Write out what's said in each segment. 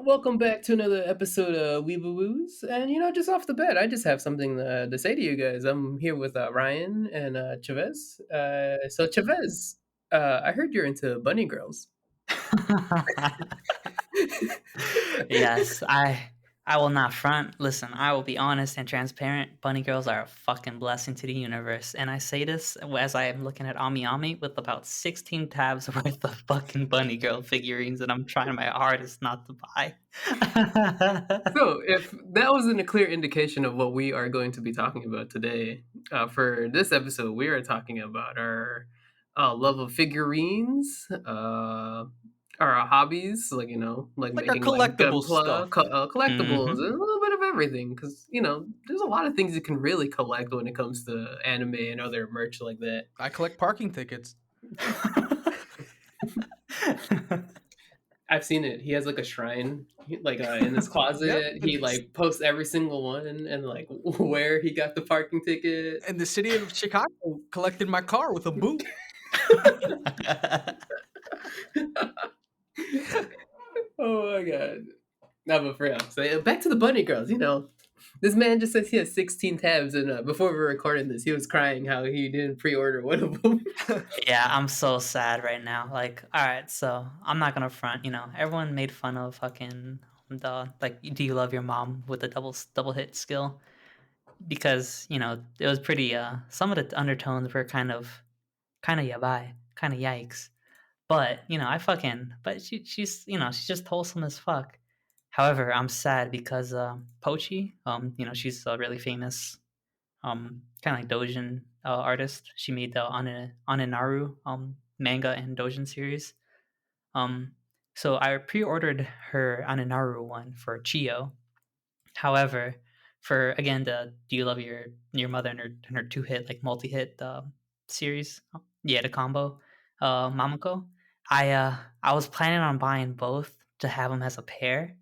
Welcome back to another episode of WeebUwUs. And just off the bat, I just have something to say to you guys. I'm here with Ryan and Chavez. So Chavez, I heard you're into bunny girls. Yes, I will not front. Listen, I will be honest and transparent. Bunny girls are a fucking blessing to the universe, and I say this as I am looking at Ami Ami with about 16 tabs worth of fucking bunny girl figurines, and I'm trying my hardest not to buy. So if that wasn't a clear indication of what we are going to be talking about today, for this episode, we are talking about our love of figurines, our hobbies, like like Like our making like collectible stuff. collectibles, Mhm. and a little bit of everything. Because there's a lot of things you can really collect when it comes to anime and other merch like that. I collect parking tickets. I've seen it. He has like a shrine, like in his Yep. closet. He like posts every single one and like where he got the parking ticket. And the city of Chicago collected my car with a boot. Oh my god! No, but for real. So back to the bunny girls. This man just says he has 16 tabs, and before we were recording this, he was crying how he didn't pre-order one of them. Yeah, I'm so sad right now. Like, all right, so I'm not gonna front. Everyone made fun of fucking the like. Do you love your mom with the double hit skill? Because it was pretty. Some of the undertones were kind of yabai, kind of yikes. But but she's just wholesome as fuck. However, I'm sad because Pochi, she's a really famous kind of like Dojin artist. She made the Aninaru manga and Dojin series. Um, so I pre-ordered her Aninaru one for Chio. However, for again the Do You Love Your Mother and her two hit like multi hit series, yeah, the combo, Mamako. I was planning on buying both to have them as a pair.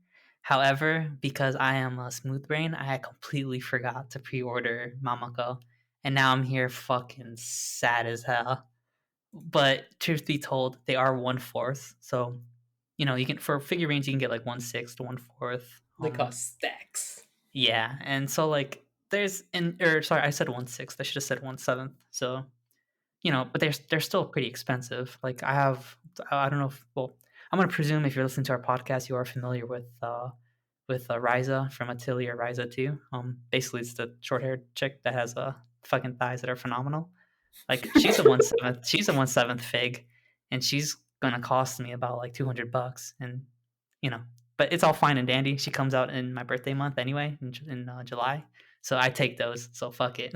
However, because I am a smooth brain, I completely forgot to pre-order Mamako, and now I'm here fucking sad as hell. But truth be told, they are 1/4, so you can for figurines you can get like 1/6 to 1/4. They cost stacks. Yeah, and so like there's in or sorry, I said 1/6. I should have said 1/7. So but they're still pretty expensive. Like I don't know if well, I'm gonna presume if you're listening to our podcast, you are familiar with Ryza from Atelier Ryza 2. Basically it's the short haired chick that has fucking thighs that are phenomenal. Like she's a 1/7. She's a 1/7 fig, and she's gonna cost me about like $200, and you know, but it's all fine and dandy. She comes out in my birthday month anyway, in July, so I take those. So fuck it.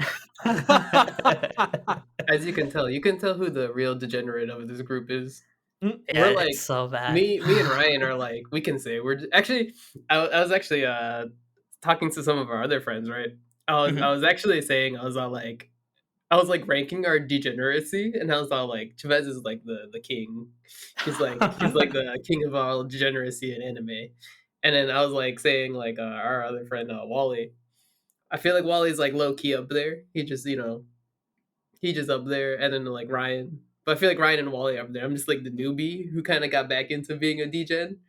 As you can tell who the real degenerate of this group is. Yeah, We're it's like so bad. me and Ryan are like we can say actually. I was actually talking to some of our other friends, right? I Mhm. was actually saying I was like ranking our degeneracy, and I was all like Chavez is like the king. He's like the king of all degeneracy in anime. And then I was like saying like our other friend Wally. I feel like Wally's like low key up there. He just up there, and then like Ryan. But I feel like Ryan and Wally are up there. I'm just like the newbie who kind of got back into being a degen.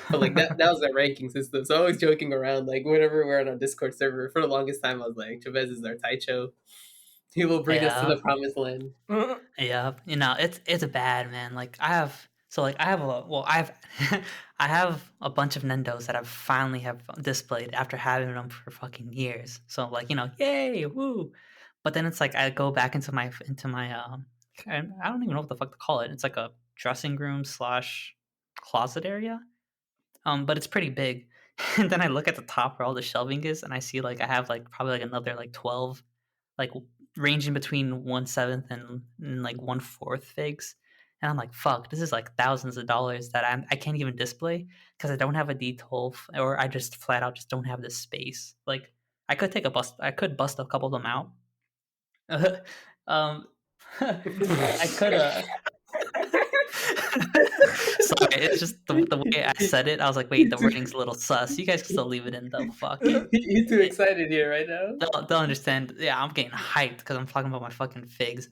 But like that was our ranking system. So I was joking around like whenever we're on a Discord server. For the longest time, I was like Chavez is our Taicho. He will bring us to Yeah. the promised land. Yeah, it's bad, man. Like I have a well, I have a bunch of Nendos that I finally have displayed after having them for fucking years. So like yay, woo! But then it's like I go back into my I don't even know what the fuck to call it. It's like a dressing room slash closet area. But it's pretty big. And then I look at the top where all the shelving is, and I see like I have like probably like another like 12 like ranging between 1/7 and like 1/4 figs. And I'm like, fuck, this is like thousands of dollars that I can't even display because I don't have a D12 or I just flat out just don't have the space. Like I could bust a couple of them out. um, I could Sorry, it's just the way I said it. I was like, wait, He's the too, wording's a little sus. You guys can still leave it in though. Fuck it. he's too excited here right now. They'll understand. Yeah, I'm getting hyped because I'm talking about my fucking figs.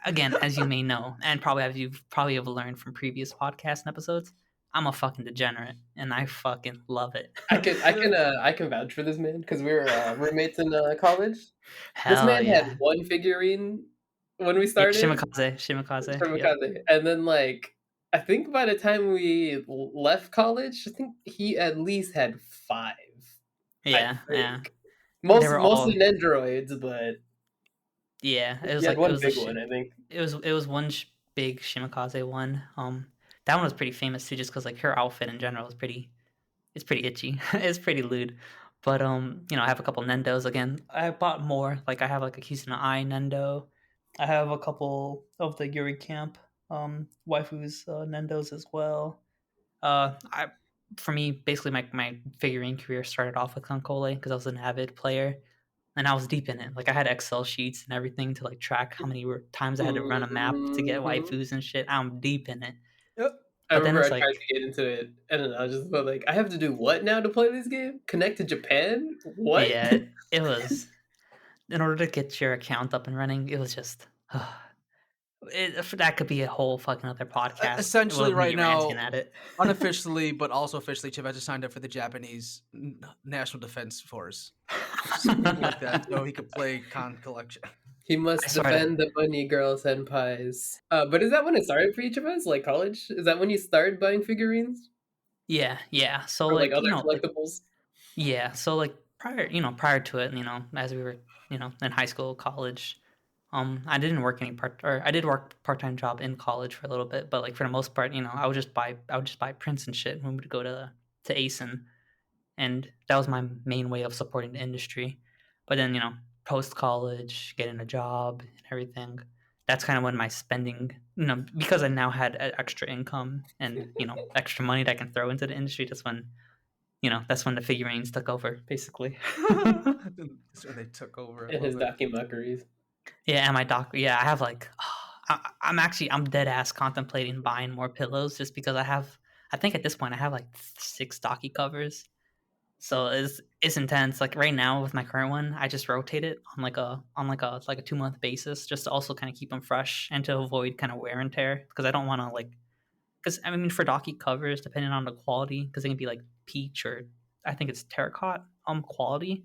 Again, as you may know, and probably as you probably have learned from previous podcast episodes, I'm a fucking degenerate, and I fucking love it. I can vouch for this man because we were, roommates in, college. This Hell man had yeah. 1 figurine when we Yeah, started. Shimakaze, Shimakaze, yep. Kamikaze, and then, like, I think by the time we left college, I think he at least had 5, I Yeah, yeah. think. They were Mostly all Nendoroids, but yeah, he had it 1 was a big one, I think. it was one big Shimakaze one. That one was pretty famous too, just because like her outfit in general is pretty. It's pretty itchy. It's pretty lewd. But I have a couple Nendos again. I bought more. Like I have like a Kisuna Eye Nendo. I have a couple of the Yuri Camp waifus Nendos as well. I for me basically my figurine career started off with Konkole because I was an avid player and I was deep in it. Like I had Excel sheets and everything to like track how many times I had to run a map to get Mhm. waifus and shit. I'm deep in it. Yep. I But then remember I it's tried like, to get into it, and then I was just like, "I have to do what now to play this game? Connect to Japan? What?" yeah, it was in order to get your account up and running, it was just that could be a whole fucking other podcast Essentially, with right me ranting now, at it. unofficially, but also officially, Chivette just signed up for the Japanese National Defense Force, something like that, so he could play Con Collection. He I must swear to defend the bunny girl senpais. But is that when it started for each of us? Like college? Is that when you started buying figurines yeah, yeah. So or like like, other collectibles? yeah, so like prior to it, as we were, in high school, college, I didn't work any I did work part-time job in college for a little bit, but like for the most part, I would just buy prints and shit when we would go to ASIN. And that was my main way of supporting the industry. But then, post college, getting a job and everything, that's kind of when my spending, because I now had extra income and extra money that I can throw into the industry. That's when the figurines took over, basically. That's when they took over. I And love his it. Dakimakuris. Yeah, and my doc. Yeah, I have like, I'm dead ass contemplating buying more pillows just because I have. I think at this point I have like 6 Docky covers. So it's intense. Like right now with my current one, I just rotate it on like a 2-month basis, just to also kind of keep them fresh and to avoid kind of wear and tear because I don't want to like because I mean for docky covers, depending on the quality, because they can be like peach or I think it's terracotta quality.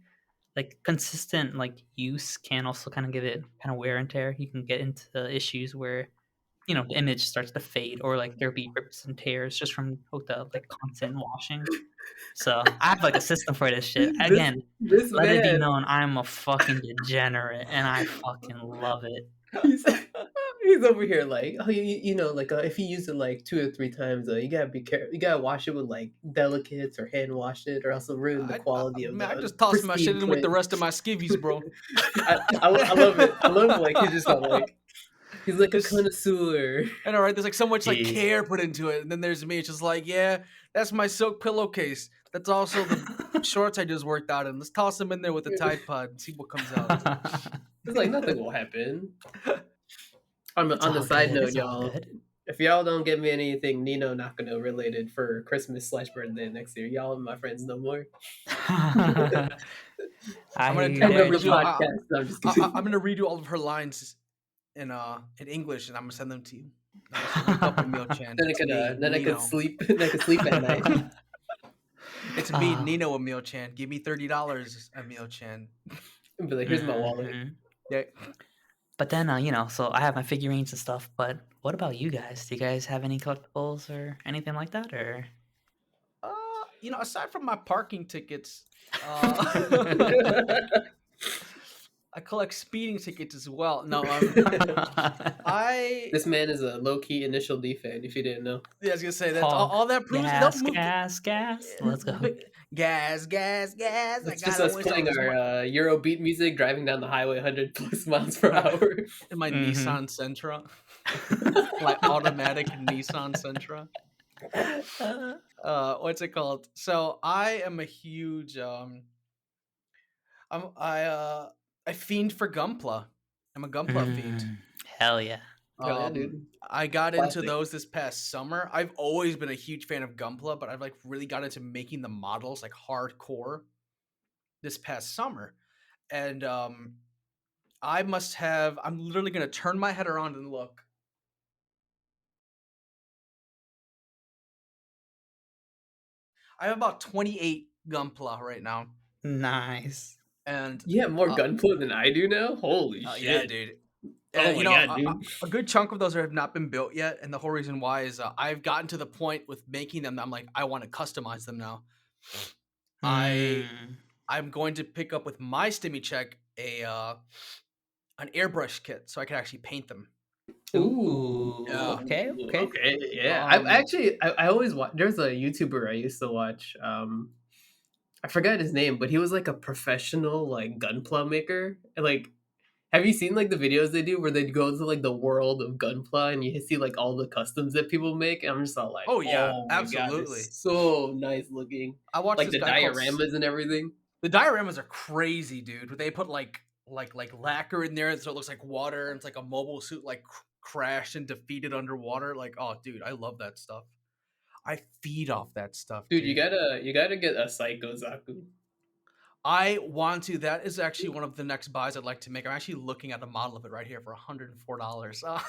Like consistent like use can also kind of give it kind of wear and tear. You can get into issues where the image starts to fade or like there'll be rips and tears just from the like constant washing. So, I have, like, a system for this shit. This Again, this let it be man, known I'm a fucking degenerate, and I fucking love it. he's he's over here like, oh, like if you use it like 2 or 3 times, you gotta be careful. You gotta wash it with like delicates or hand wash it, or else it'll ruin the quality of Man, I the just tossed my shit pristine in with the print. rest of my skivvies, bro. I love it. I love like he's just not like he's like a Just connoisseur. I know, right? There's like so much like Yeah. care put into it, and then there's me. It's just like, yeah, that's my silk pillowcase. That's also the shorts I just worked out in. Let's toss them in there with a Tide Pod and see what comes out. It's like nothing will happen. It's On the all side good, note, it's all y'all, good. if y'all don't get me anything Nino Nakano related for Christmas/birthday next year, y'all are my friends no more. I'm gonna I I'm gonna End of got the read you. you. podcast. No, I'm just kidding. I'm gonna read you all of her lines in English, and I'm gonna send them to you. So wake up, Emil Chan. It's me, Then I could Nino. sleep. Then I could sleep at night. It's me, Uh, Nino, Emil Chan. Give me $30, Emil Chan. And be like, here's my wallet. mhm. Yeah. But then, so I have my figurines and stuff, but what about you guys? Do you guys have any collectibles or anything like that, or Aside from my parking tickets, I collect speeding tickets as well. No, I This man is a low key Initial D fan. If you didn't know, yeah, I was gonna say that's Hog, all that proves. They'll gas, move. gas, gas. Let's go. Gas, gas, gas. I that's just gotta us wish I playing was our Eurobeat music, driving down the highway 100 plus miles per hour. in my Mhm. Nissan Sentra, like automatic Nissan Sentra. What's it called? So I am a huge I'm I fiend for Gunpla. I'm a Gunpla fiend. Hell yeah. Oh yeah, dude, I got into classic. those this past summer. I've always been a huge fan of Gunpla, but I've like really got into making the models like hardcore this past summer. And I'm literally gonna turn my head around and look. I have about 28 Gunpla right now, Nice. and You have more uh, gunpla than I do now? Holy yeah, shit. dude. Oh You my know, god, dude. a good chunk of those have not been built yet, and the whole reason why is I've gotten to the point with making them. I'm like, I want to customize them now. I Hmm. I'm going to pick up with my stimmy check an airbrush kit so I can actually paint them. Ooh. Yeah. Okay. Okay. Okay, yeah. I've Um. actually I always watch. There's a YouTuber I used to watch. I forgot his name, but he was like a professional like gunpla maker. And, like, have you seen like the videos they do where they go into like the world of gunpla and you see like all the customs that people make? And I'm just all like, Oh yeah, oh my god, it's absolutely. so nice looking, I watched like this the guy called. dioramas and everything. The dioramas are crazy, dude. They put like lacquer in there, so it looks like water, and it's like a mobile suit like crashed and defeated underwater. Like, oh, dude, I love that stuff. I feed off that stuff, Dude, dude. you gotta get a Psycho Zaku. I want to. That is actually one of the next buys I'd like to make. I'm actually looking at a model of it right here for $104.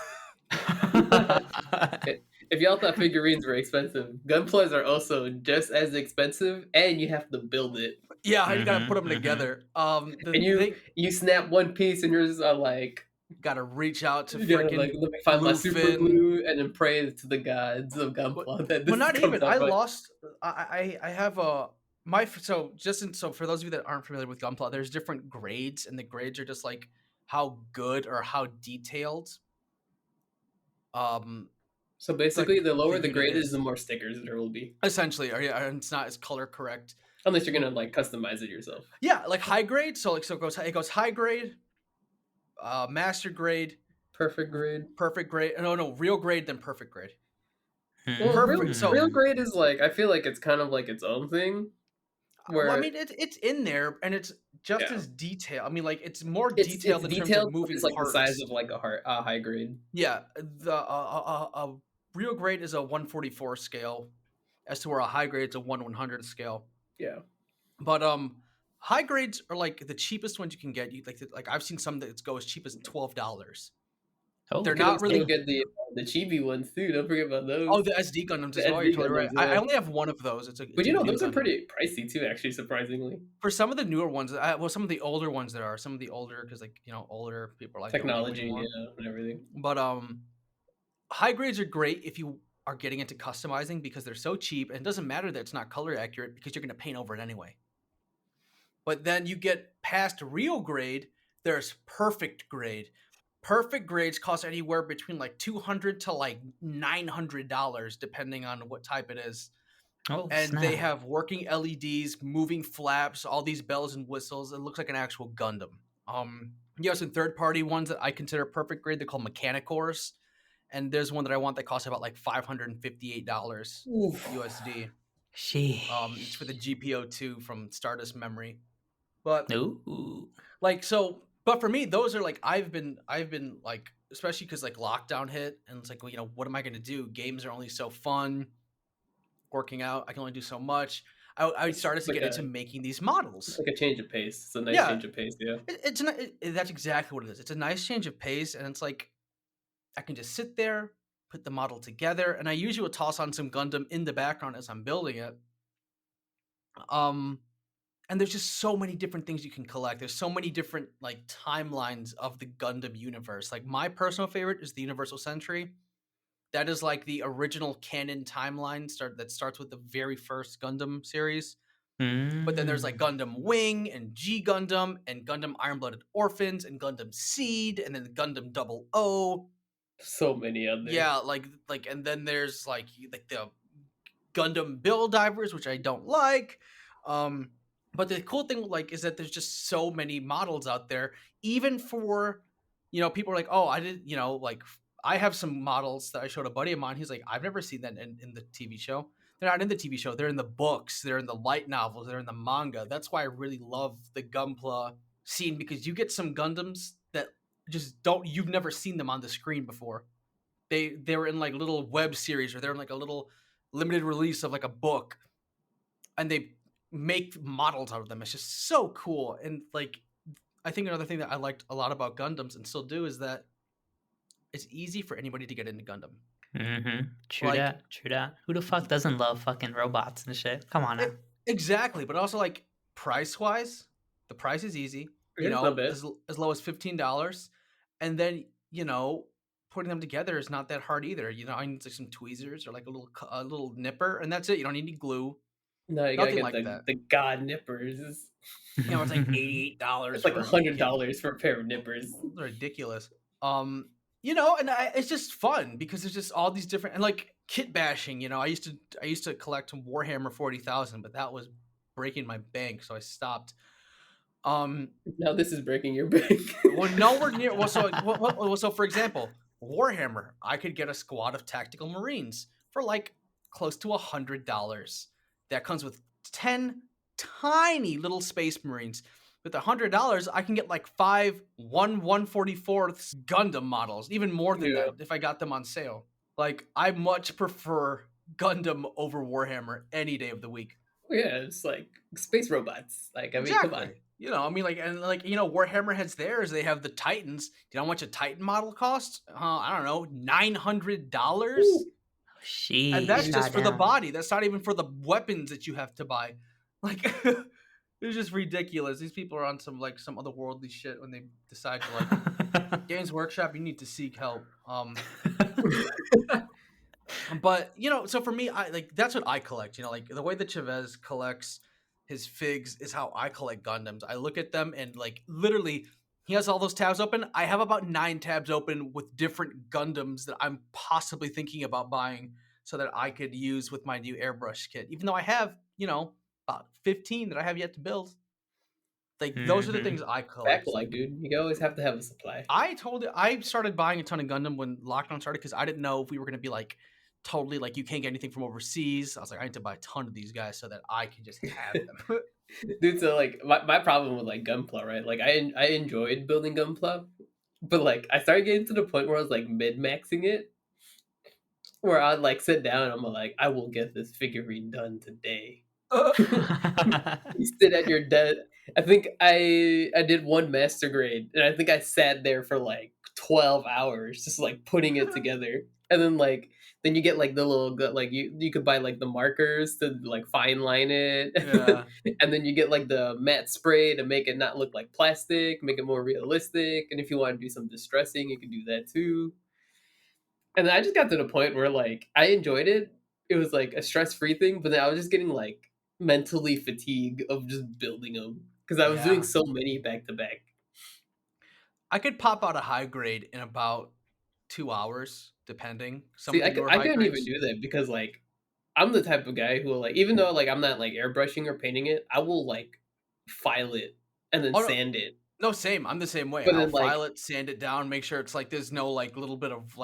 If y'all thought figurines were expensive, gunplas are also just as expensive, and you have to build it. Yeah, you gotta put Mhm. them Mhm. together. The And you thing you snap one piece, and you're just like, gotta reach out to you know, like, freaking let me find my glue super fin. glue, and then pray to the gods of But gunpla that well, this not comes even. I out right. lost. I have a my so just in, so for those of you that aren't familiar with Gunpla, there's different grades, and the grades are just like how good or how detailed um So basically, the the lower the unit grade is, the is. more stickers there will be. Essentially, or yeah, and it's not as color correct. Unless you're But gonna like customize it yourself. yeah, like high grade. So like so it goes high grade, master grade, Perfect grade. perfect grade. No, no, real grade, then perfect grade. Well, Perfect. So real Hmm. grade is like, I feel like it's kind of like its own thing. well, I Where mean, it's in there, and it's just yeah, as detailed. I mean, like it's more it's detailed in terms of detailed, but moving it's like the size parts. of like a high grade. Yeah, the real grade is a 144 scale, as to where a high grade is a 1/100 scale. Yeah. But high grades are like the cheapest ones you can get. You like I've seen some that go as cheap as $12. You They're Oh, can not also really. damn. get the chibi ones too. Don't forget about those. Oh, the SD Gundams The as well. You're SD totally right. Gundams, I yeah. only have one of those. But It's a you know, new those are Gundam. pretty pricey too, actually, surprisingly. For some of the newer ones, well, some of the older ones there are some of the older because like older people are like don't make them Technology, anymore. yeah, and everything. But high grades are great if you are getting into customizing because they're so cheap and it doesn't matter that it's not color accurate because you're going to paint over it anyway. But then you get past real grade, there's perfect grade. Perfect grades cost anywhere between like 200 to like $900 depending on what type it is. Oh, And they snap. have working LEDs, moving flaps, all these bells and whistles. It looks like an actual Gundam. You have some third party ones that I consider perfect grade. They're called Mechanicores, and there's one that I want that costs about like $558 Oof. USD. It's for the Sheesh. GPO2 from Stardust Memory. But Ooh. like so, but for me, those are like I've been like especially because like lockdown hit and it's like well, what am I going to do? Games are only so fun. Working out, I can only do so much. I It's started to get into making these it's models. like a change of pace. It's a nice Yeah, change of pace, yeah. that's exactly what it is. It's a nice change of pace, and it's like I can just sit there, put the model together, and I usually will toss on some Gundam in the background as I'm building it. Um, and there's just so many different things you can collect. There's so many different like timelines of the Gundam universe. Like my personal favorite is the Universal Century. That is like the original canon timeline that starts with the very first Gundam series. But then there's like Mm. Gundam Wing and G Gundam and Gundam Iron Blooded Orphans and Gundam Seed and then Gundam Double O. So many out there. Yeah, and then there's like the Gundam Bill Divers, which I don't like. Um, but the cool thing like is that there's just so many models out there, even for people are like, oh, I did, like I have some models that I showed a buddy of mine. He's like, I've never seen that in the TV show. They're not in the TV show. They're in the books. They're in the light novels. They're in the manga. That's why I really love the Gunpla scene because you get some Gundams that just don't. You've never seen them on the screen before. They were in like little web series or they're in like a little limited release of like a book and they make models out of them. It's just so cool. And like I think another thing that I liked a lot about Gundams and still do is that it's easy for anybody to get into Gundam. True Like, that, true that. Who the fuck doesn't love fucking robots and shit? Come on e now. exactly, but also, like, price-wise, the price is easy, Yeah, it's not bad. as low as $15, and then, putting them together is not that hard either, I need, like, some tweezers or, like, a little nipper, and that's it, you don't need any glue, No, you gotta nothing get like that. the god nippers. It's like $88 It's like for a kit. $100 for a pair of nippers. Ridiculous. Um, and it's just fun because there's just all these different and like kit bashing. I used to collect Warhammer 40,000, but that was breaking my bank, so I stopped. Um, Now this is breaking your bank. well, nowhere near. So for example, Warhammer, I could get a squad of tactical Marines for like close to $100. That comes with 10 tiny little Space Marines. With $100, I can get like 1/44 Gundam models, even more than Yeah. that if I got them on sale. Like, I much prefer Gundam over Warhammer any day of the week. Yeah, it's like space robots. Like, I mean, come on. Exactly. Warhammer has theirs. They have the Titans. Do you know how much a Titan model costs? I don't know, $900, Ooh, and Sheesh, that's just for the goddamn. body. That's not even for the weapons that you have to buy. Like, it's just ridiculous. These people are on some otherworldly shit when they decide to Games Workshop. You need to seek help. But so for me, I like that's what I collect. Like the way that Chavez collects his figs is how I collect Gundams. I look at them and like literally, he has all those tabs open. I have about 9 tabs open with different Gundams that I'm possibly thinking about buying so that I could use with my new airbrush kit. Even though I have about 15 that I have yet to build. Like those are the things Mhm. I collect. backlog, Like dude. You always have to have a supply. I started buying a ton of Gundam when lockdown started because I didn't know if we were gonna be like totally like you can't get anything from overseas. I was like, I need to buy a ton of these guys so that I can just have them. Dude, so like my problem with like Gunpla, right? Like I enjoyed building Gunpla, but like I started getting to the point where I was like mid maxing it, where I'd like sit down and I'm like, I will get this figurine done today. You sit at your desk. I think I did one master grade, and I think I sat there for like 12 hours, just like putting it together. And then you get like the like you could buy like the markers to like fine line it, Yeah. and then you get like the matte spray to make it not look like plastic, make it more realistic. And if you want to do some distressing, you can do that too. And then I just got to the point where like I enjoyed it. It was like a stress-free thing, but then I was just getting like mentally fatigued of just building them because I was doing Yeah. so many back to back. I could pop out a high grade in about 2 hours, depending. Some See, of the newer I high couldn't even grades. do that because like I'm the type of guy who will like even though like I'm not like airbrushing or painting it, I will like file it and then Oh no, sand it. no, same. I'm the same way. But I'll then like file it, sand it down, make sure it's like there's no like little bit of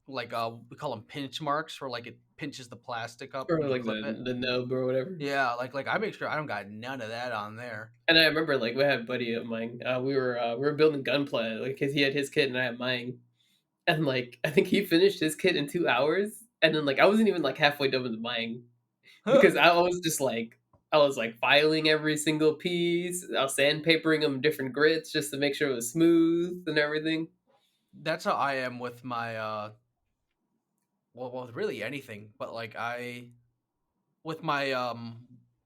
we call them pinch marks where like it pinches the plastic up or when you like clip it. the nub or whatever. Yeah, like I make sure I don't got none of that on there. And I remember like we had a buddy of mine. We were building gunplay like because he had his kit and I had mine. And, like, I think he finished his kit in 2 hours, and then, like, I wasn't even, like, halfway done with mine because I was just, like I was, like, filing every single piece, I was sandpapering them different grits just to make sure it was smooth and everything. That's how I am with my well, really anything, but like I with my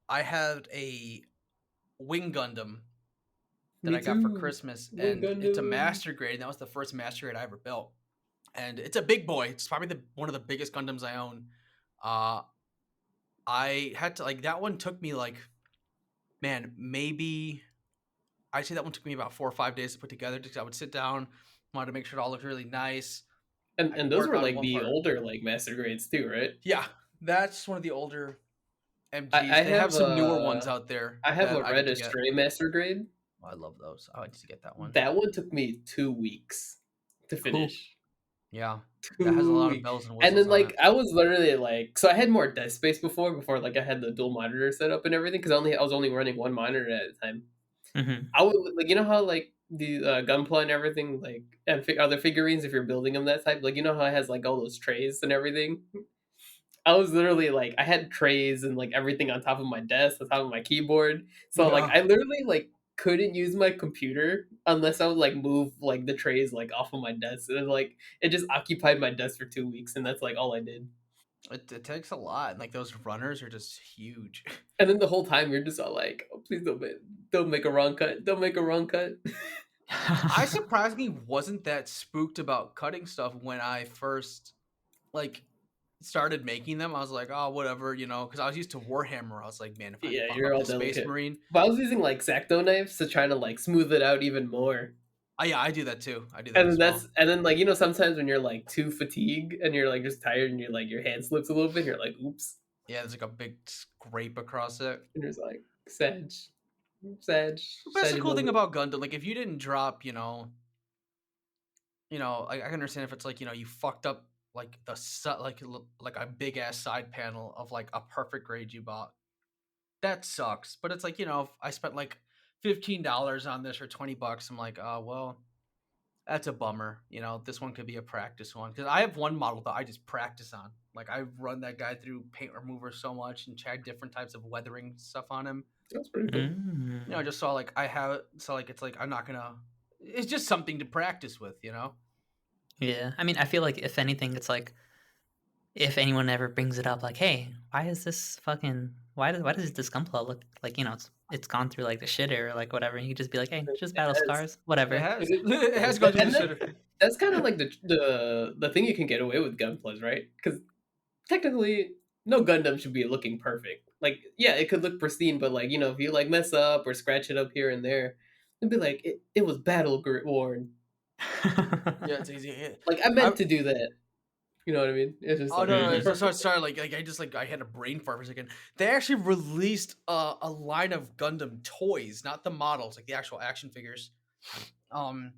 I had a Wing Gundam that Me I got for too. Christmas, Wing and it's a Gundam. master grade, and that was the first master grade I ever built. And it's a big boy. It's probably the one of the biggest Gundams I own. Uh I had to like that one took me like man, maybe I'd say that one took me about 4 or 5 days to put together because I would sit down, wanted to make sure it all looked really nice. I And could those work were, on like, one the part. older, like, master grades too, right? Yeah, that's one of the older MGs. I They have have some newer ones out there a that I need Red to get. Astray master grade. Oh, I love those. I need to get that one. That one took me 2 weeks to Cool. finish. Yeah, that has a 2 lot of weeks. bells and And whistles then, on like, it. I was literally, like so I had more desk space before, like, I had the dual monitor set up and everything because I was only running 1 monitor at a time. Mhm. I would like, you know how, like, the, Gunpla and everything, like, and other figurines, if you're building them that type, like, you know how it has, like, all those trays and everything? I was literally, like I had trays and, like, everything on top of my desk, on top of my keyboard. So, like, Yeah. I literally, like couldn't use my computer unless I would like move like the trays like off of my desk. And like it just occupied my desk for 2 weeks, and that's like all I did. It takes a lot, and like those runners are just huge. And then the whole time you're just all like, oh, please don't make a wrong cut. Don't make a wrong cut. I surprisingly wasn't that spooked about cutting stuff when I first like started making them. I was like, oh, whatever, because I was used to Warhammer. I was like, man, if I Yeah, fuck you're up all the Space delicate. Marine, But I was using like X-Acto knives to try to like smooth it out even more. oh yeah, I do that too. I do that And then as well. like sometimes when you're like too fatigued and you're like just tired and you're like your hand slips a little bit, you're like, oops. Yeah, there's like a big scrape across it. And you're just like, Sag, But that's the Sag cool thing moment. about Gundam. Like, if you didn't drop, like I can understand if it's like you fucked up like like a big ass side panel of like a perfect grade you bought. That sucks. But it's like if I spent like $15 on this or $20, I'm like, oh well, that's a bummer. This one could be a practice one because I have one model that I just practice on. Like I run that guy through paint remover so much and tried different types of weathering stuff on him. That's pretty cool. Mm. I just saw like I have it, so like it's like I'm not gonna. It's just something to practice with. Yeah, I mean, I feel like if anything, it's like if anyone ever brings it up, like, hey, why is this fucking why does this Gunpla look like it's gone through like the shitter or like whatever? And you could just be like, hey, just It battle has. scars, whatever. It has. It It has gone through the and shitter. that's kind of like the thing you can get away with Gunplas, right? Because technically, no Gundam should be looking perfect. Like, yeah, it could look pristine, but like if you like mess up or scratch it up here and there, it'd be like it was worn. Yeah, it's easy. Like I meant to do that. You know what I mean? It's just Oh like no, no, Mhm. so sorry. Like I just like I had a brain fart for a second. They actually released a line of Gundam toys, not the models, like the actual action figures. Um,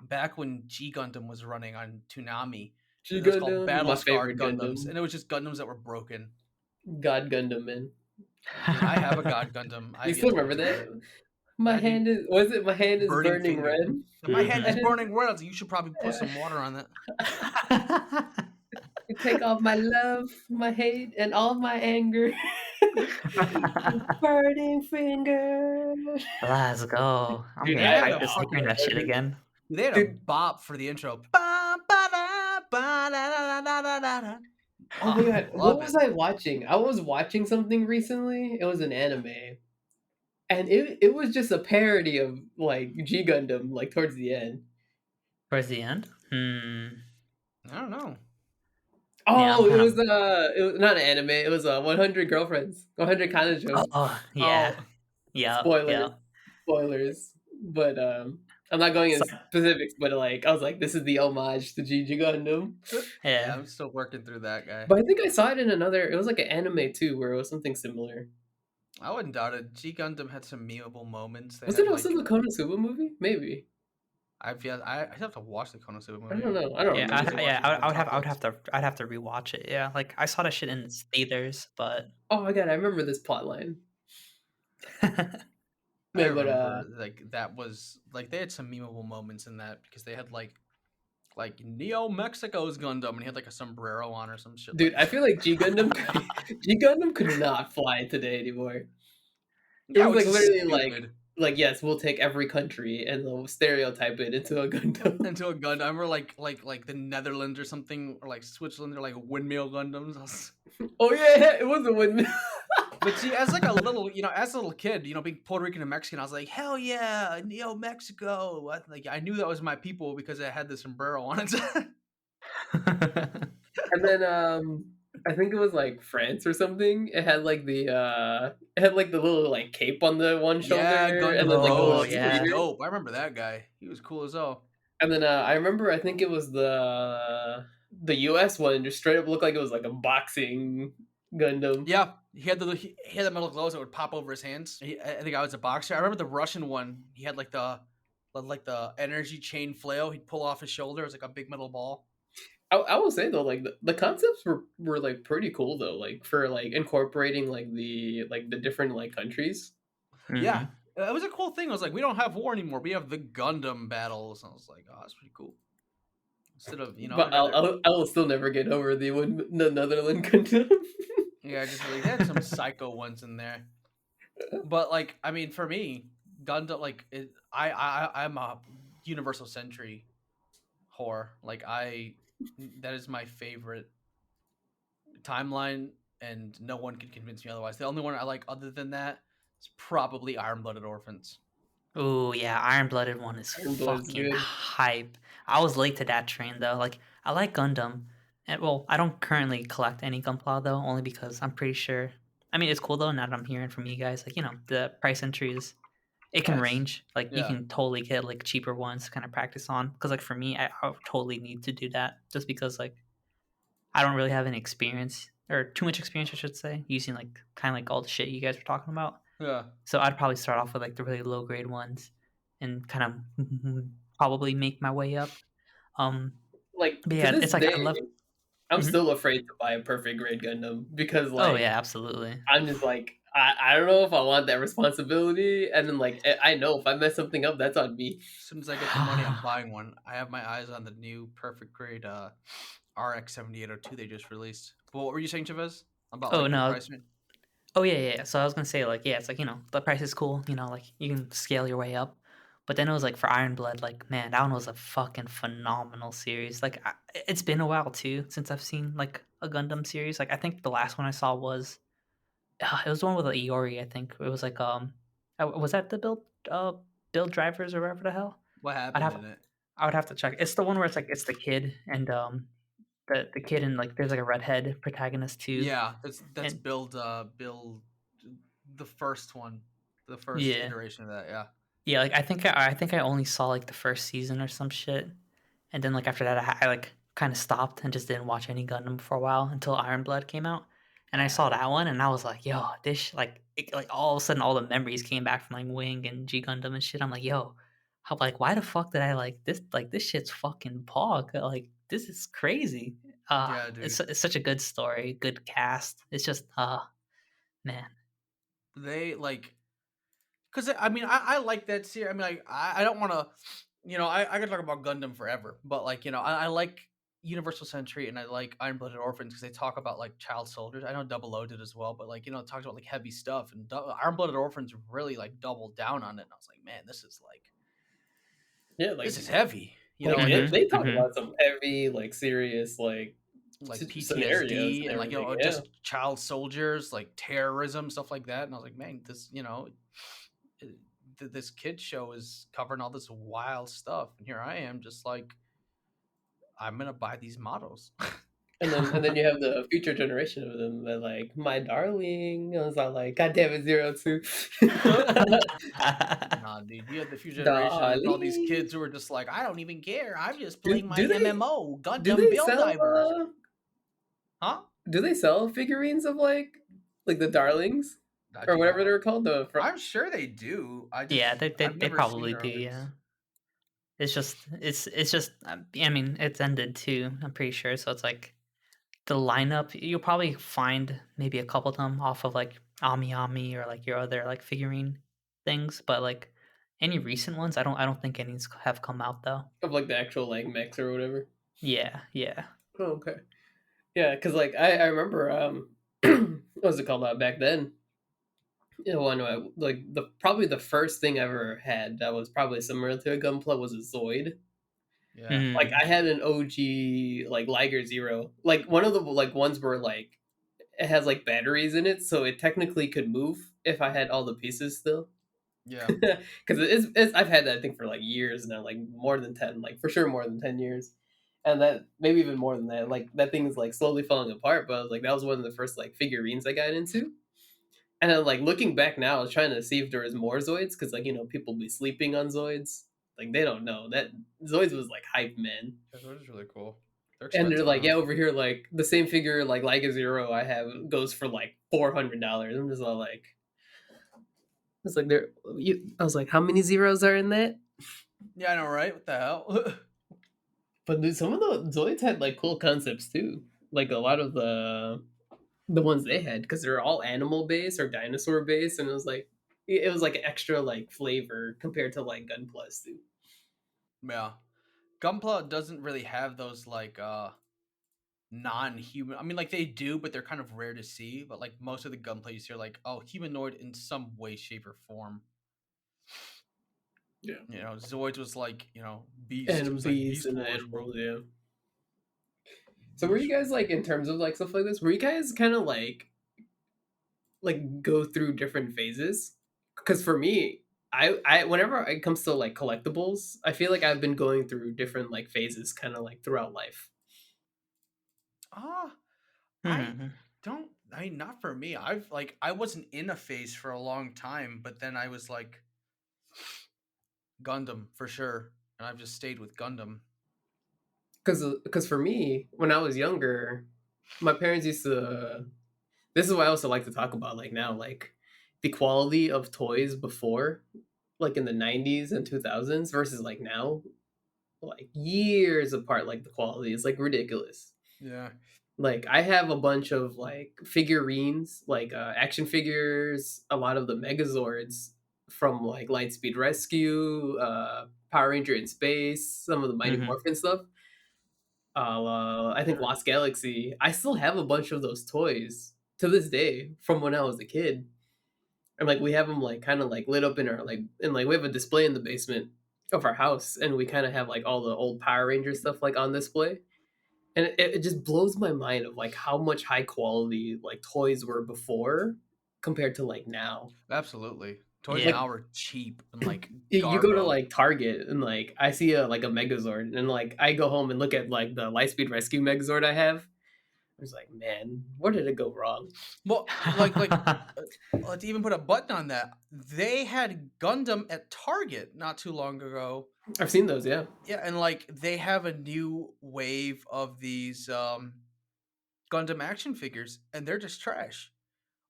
back when G Gundam was running on Toonami, G it was called Gundam, Battle my Scarred favorite Gundams, Gundam, and it was just Gundams that were broken. God Gundam, man. Dude, I have a God Gundam. I You have yet still to remember return that? it. My Yeah, dude. hand is was it? My hand is Burning burning finger. red. My hand is Mhm. burning red. You should probably put some water on that. You take off my love, my hate, and all my anger. Burning finger. Let's go. I'm Dude, They getting had I a hyped just oh, hearing fucking that shit again. they had a dude. bop for the intro. Ba, ba, da, ba, da, da, da, da, da, da. Oh my Oh, god, what love was it. I watching? I was watching something recently. It was an anime, and it was just a parody of like G Gundam, like towards the end. Towards the end? Hmm. I don't know. Yeah, I'm Oh, kind of. it was not an anime. It was 100 Girlfriends, 100 Kanajo. Oh, yeah. Oh, Yep. Spoilers, Yep. spoilers. But I'm not going So, in specifics. But like, I was like, this is the homage to G Gundam. yeah, yeah. I'm still working through that guy. But I think I saw it in another. It was like an anime too, where it was something similar. I wouldn't doubt it. G Gundam had some memeable moments. They Was it had also like the Konosuba movie? Maybe. I have to watch the Konosuba I movie. don't know. I don't Yeah, I'm remember. busy watching I would have, Quintuplets. I'd have to rewatch it. Yeah, like I saw that shit in theaters, but Oh my god, I remember this plot line. I Man, but remember like that was like they had some memeable moments in that because they had like Neo Mexico's Gundam and he had like a sombrero on or some shit dude, like I that. feel like G Gundam could not fly today anymore. It Yeah, was which like is literally stupid. like yes, we'll take every country and they'll stereotype it into a Gundam. Into a Gundam. I remember like the Netherlands or something or like Switzerland, they're like windmill Gundams. Oh yeah, it was a windmill. But see, as like a little, as a little kid, being Puerto Rican and Mexican, I was like, hell yeah, Neo Mexico. Like I knew that was my people because I had the sombrero on it. And then I think it was like France or something. It had like the little like cape on the one Yeah, shoulder and Gundam then like the little oh Rose. He was yeah, speeder. dope. I remember that guy. He was cool as hell. And then I remember I think it was the US one just straight up looked like it was like a boxing Gundam. Yeah, he had the metal gloves that would pop over his hands. I think I was a boxer. I remember the Russian one. He had like the energy chain flail. He'd pull off his shoulder. It was like a big metal ball. I will say though, like the concepts were like pretty cool though, like for like incorporating like the different like countries. Yeah, hmm it was a cool thing. I was like, we don't have war anymore. We have the Gundam battles. And I was like, oh, that's pretty cool. Instead of But I'd rather I will still never get over the Netherlands Gundam. yeah, just like they had some psycho ones in there. But like, I mean, for me, Gundam, like I'm a Universal Century whore. Like that is my favorite timeline, and no one can convince me otherwise. The only one I like other than that is probably Iron Blooded Orphans. Oh yeah, Iron Blooded one is Iron Blood's fucking good. hype. I was late to that train though. Like I like Gundam, and well, I don't currently collect any Gunpla though, only because I'm pretty sure. I mean, it's cool though. Now that I'm hearing from you guys, like the price entries, it can Yes. range. Like you Yeah. can totally get like cheaper ones to kind of practice on. Because like for me, I would totally need to do that just because like I don't really have any experience or too much experience, I should say, using like kind of like all the shit you guys were talking about. Yeah. So I'd probably start off with like the really low grade ones and kind of probably make my way up. Um, Like, but to yeah, this it's like day, I love. I'm Mhm. still afraid to buy a perfect grade Gundam because, Oh like, yeah, absolutely. I'm just like, I don't know if I want that responsibility, and then, like, I know if I mess something up, that's on me. As soon as I get the money, I'm buying one. I have my eyes on the new perfect grade RX 7802 they just released. But what were you saying, Chavez? About Oh like the no. price range? Oh yeah. So I was gonna say like yeah, it's like the price is cool. Like you can scale your way up. But then it was like for Iron Blood, like man, that one was a fucking phenomenal series. Like it's been a while too since I've seen like a Gundam series. Like I think the last one I saw was it was the one with the Iori. I think it was like was that the build drivers or whatever the hell? What I'd happened have in it? I would have to check. It's the one where it's like it's the kid and the kid and like there's like a redhead protagonist too. Yeah, that's And build the first one, the first yeah. iteration of that. Yeah, Yeah, like I think I only saw like the first season or some shit. And then like after that I like kind of stopped and just didn't watch any Gundam for a while until Iron Blood came out. And I yeah, saw that one and I was like, yo, like all of a sudden all the memories came back from like Wing and G Gundam and shit. I'm like, yo, how like why the fuck did I like this? Like this shit's fucking pog. Like this is crazy. yeah, dude. It's such a good story, good cast. It's just man. They like because I mean I like that series. I mean I don't want to, I could talk about Gundam forever, but like I like Universal Century and I like Iron Blooded Orphans because they talk about like child soldiers. I know Double O did as well, but like it talks about like heavy stuff and Iron Blooded Orphans really like doubled down on it. And I was like, man, Yeah, this is heavy. like Like they Mhm. talk Mhm. about some heavy, like serious, like like scenarios PTSD and and like everything. Yeah, just child soldiers, like terrorism, stuff like that. And I was like, man, uh, this kid show is covering all this wild stuff, and here I am, just like I'm gonna buy these models. and then you have the future generation of them that like my darling. I was all like, God damn it, 02. Nah, dude, you have the future generation with all these Darling. kids who are just like, I don't even care. I'm just Do playing my do they MMO, do Gundam they Build sell Divers. Huh? do they sell figurines of like the darlings or Dude, whatever they're called? I'm sure they do. Yeah, I've they never seen probably their do, others. yeah. It's just I mean, it's ended too, I'm pretty sure, so it's like the lineup, you'll probably find maybe a couple of them off of, like, Ami Ami or, like, your other, like, figurine things, but, like, any recent ones, I don't think any have come out, though. Of like the actual like mechs or whatever. Yeah, yeah. Oh, okay. Yeah, because like I remember what was it called back then? You know, when like the probably the first thing I ever had that was probably similar to a Gunpla was a Zoid. Yeah. Like Mm. I had an OG like Liger Zero, like one of the like ones where like it has like batteries in it, so it technically could move if I had all the pieces still. Yeah. Because it's I've had that thing for like years now, like more than 10, like for sure more than 10 years, and that maybe even more than that. Like that thing is like slowly falling apart, but I was like that was one of the first like figurines I got into. And then like looking back now, I was trying to see if there was more Zoids because like people be sleeping on Zoids. Like they don't know that Zoids was like hype, man. Yeah, those are really cool. They're And they're expensive like, now. yeah, over here, like the same figure, like a Zero I have goes for like $400. I'm just all like, it's like there. I was like, how many zeros are in that? Yeah, I know, right? What the hell? But dude, some of the Zoids had like cool concepts too. Like a lot of the ones they had because they're all animal based or dinosaur based, and it was like extra like flavor compared to like Gun Plus too. Yeah. Gunpla doesn't really have those like non-human. I mean, like they do, but they're kind of rare to see. But like most of the gunplay you see are like, oh, humanoid in some way, shape, or form. Yeah. You know, Zoids was like, you know, Beast. It And was like bees Beast and Wars, bro. animals, yeah. So were you Beast guys Wars. like in terms of like stuff like this? Were you guys kind of like go through different phases? Because for me, I whenever it comes to like collectibles, I feel like I've been going through different like phases, kind of like throughout life. Ah, I Mhm. don't. I mean, not for me. I wasn't in a phase for a long time, but then I was like Gundam for sure, and I've just stayed with Gundam. Because for me, when I was younger, my parents used to. This is what I also like to talk about, like now, like the quality of toys before, like in the '90s and 2000s versus like now, like years apart. Like the quality is like ridiculous. Yeah, Like I have a bunch of like figurines, like action figures, a lot of the Megazords from like Lightspeed Rescue, Power Ranger in Space, some of the Mighty Mhm. Morphin stuff. I think sure. Lost Galaxy. I still have a bunch of those toys to this day from when I was a kid, and like we have them like kind of like lit up in our like and like we have a display in the basement of our house, and we kind of have like all the old Power Ranger stuff like on display, and it just blows my mind of like how much high quality like toys were before compared to like now. Absolutely. Toys Yeah. Like now are cheap and like you go to garbo. like Target and like I see a like a Megazord and like I go home and look at like the Lightspeed Rescue Megazord I have. I was like, man, where did it go wrong? Well, uh, let's even put a button on that. They had Gundam at Target not too long ago. I've seen those, yeah. Yeah, and like they have a new wave of these Gundam action figures, and they're just trash,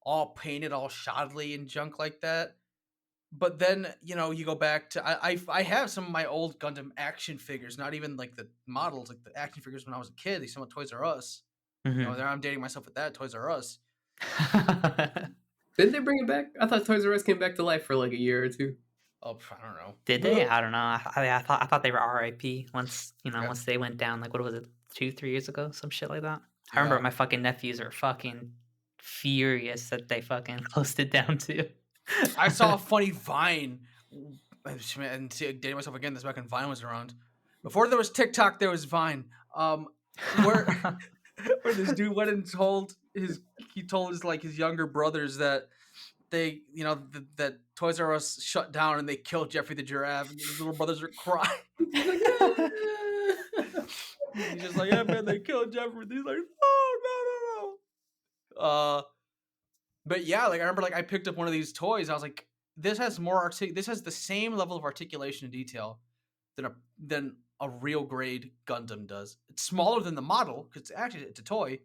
all painted, all shoddily and junk like that. But then you know you go back to I have some of my old Gundam action figures, not even like the models, like the action figures when I was a kid. These some of Toys R Us. You know, Mhm. there I'm dating myself with that Toys R Us. Didn't they bring it back? I thought Toys R Us came back to life for like a year or two. Oh, I don't know. Did they? I don't know. I thought they were RIP once, Yeah, once they went down, like, what was it, 2, 3 years ago? Some shit like that? I remember yeah. my fucking nephews are fucking furious that they fucking closed it down too. I saw a funny Vine, and dating myself again. This back when Vine was around. Before there was TikTok, there was Vine. Where where this dude went and told his like his younger brothers that they you know that Toys R Us shut down and they killed Jeffrey the giraffe, and his little brothers are crying. He's like, "Ah." He's just like, yeah, man, they killed Jeffrey. He's like, oh no no no. But yeah, like I remember, like I picked up one of these toys. I was like, this has this has the same level of articulation and detail than a real grade Gundam does. It's smaller than the model because actually it's a toy,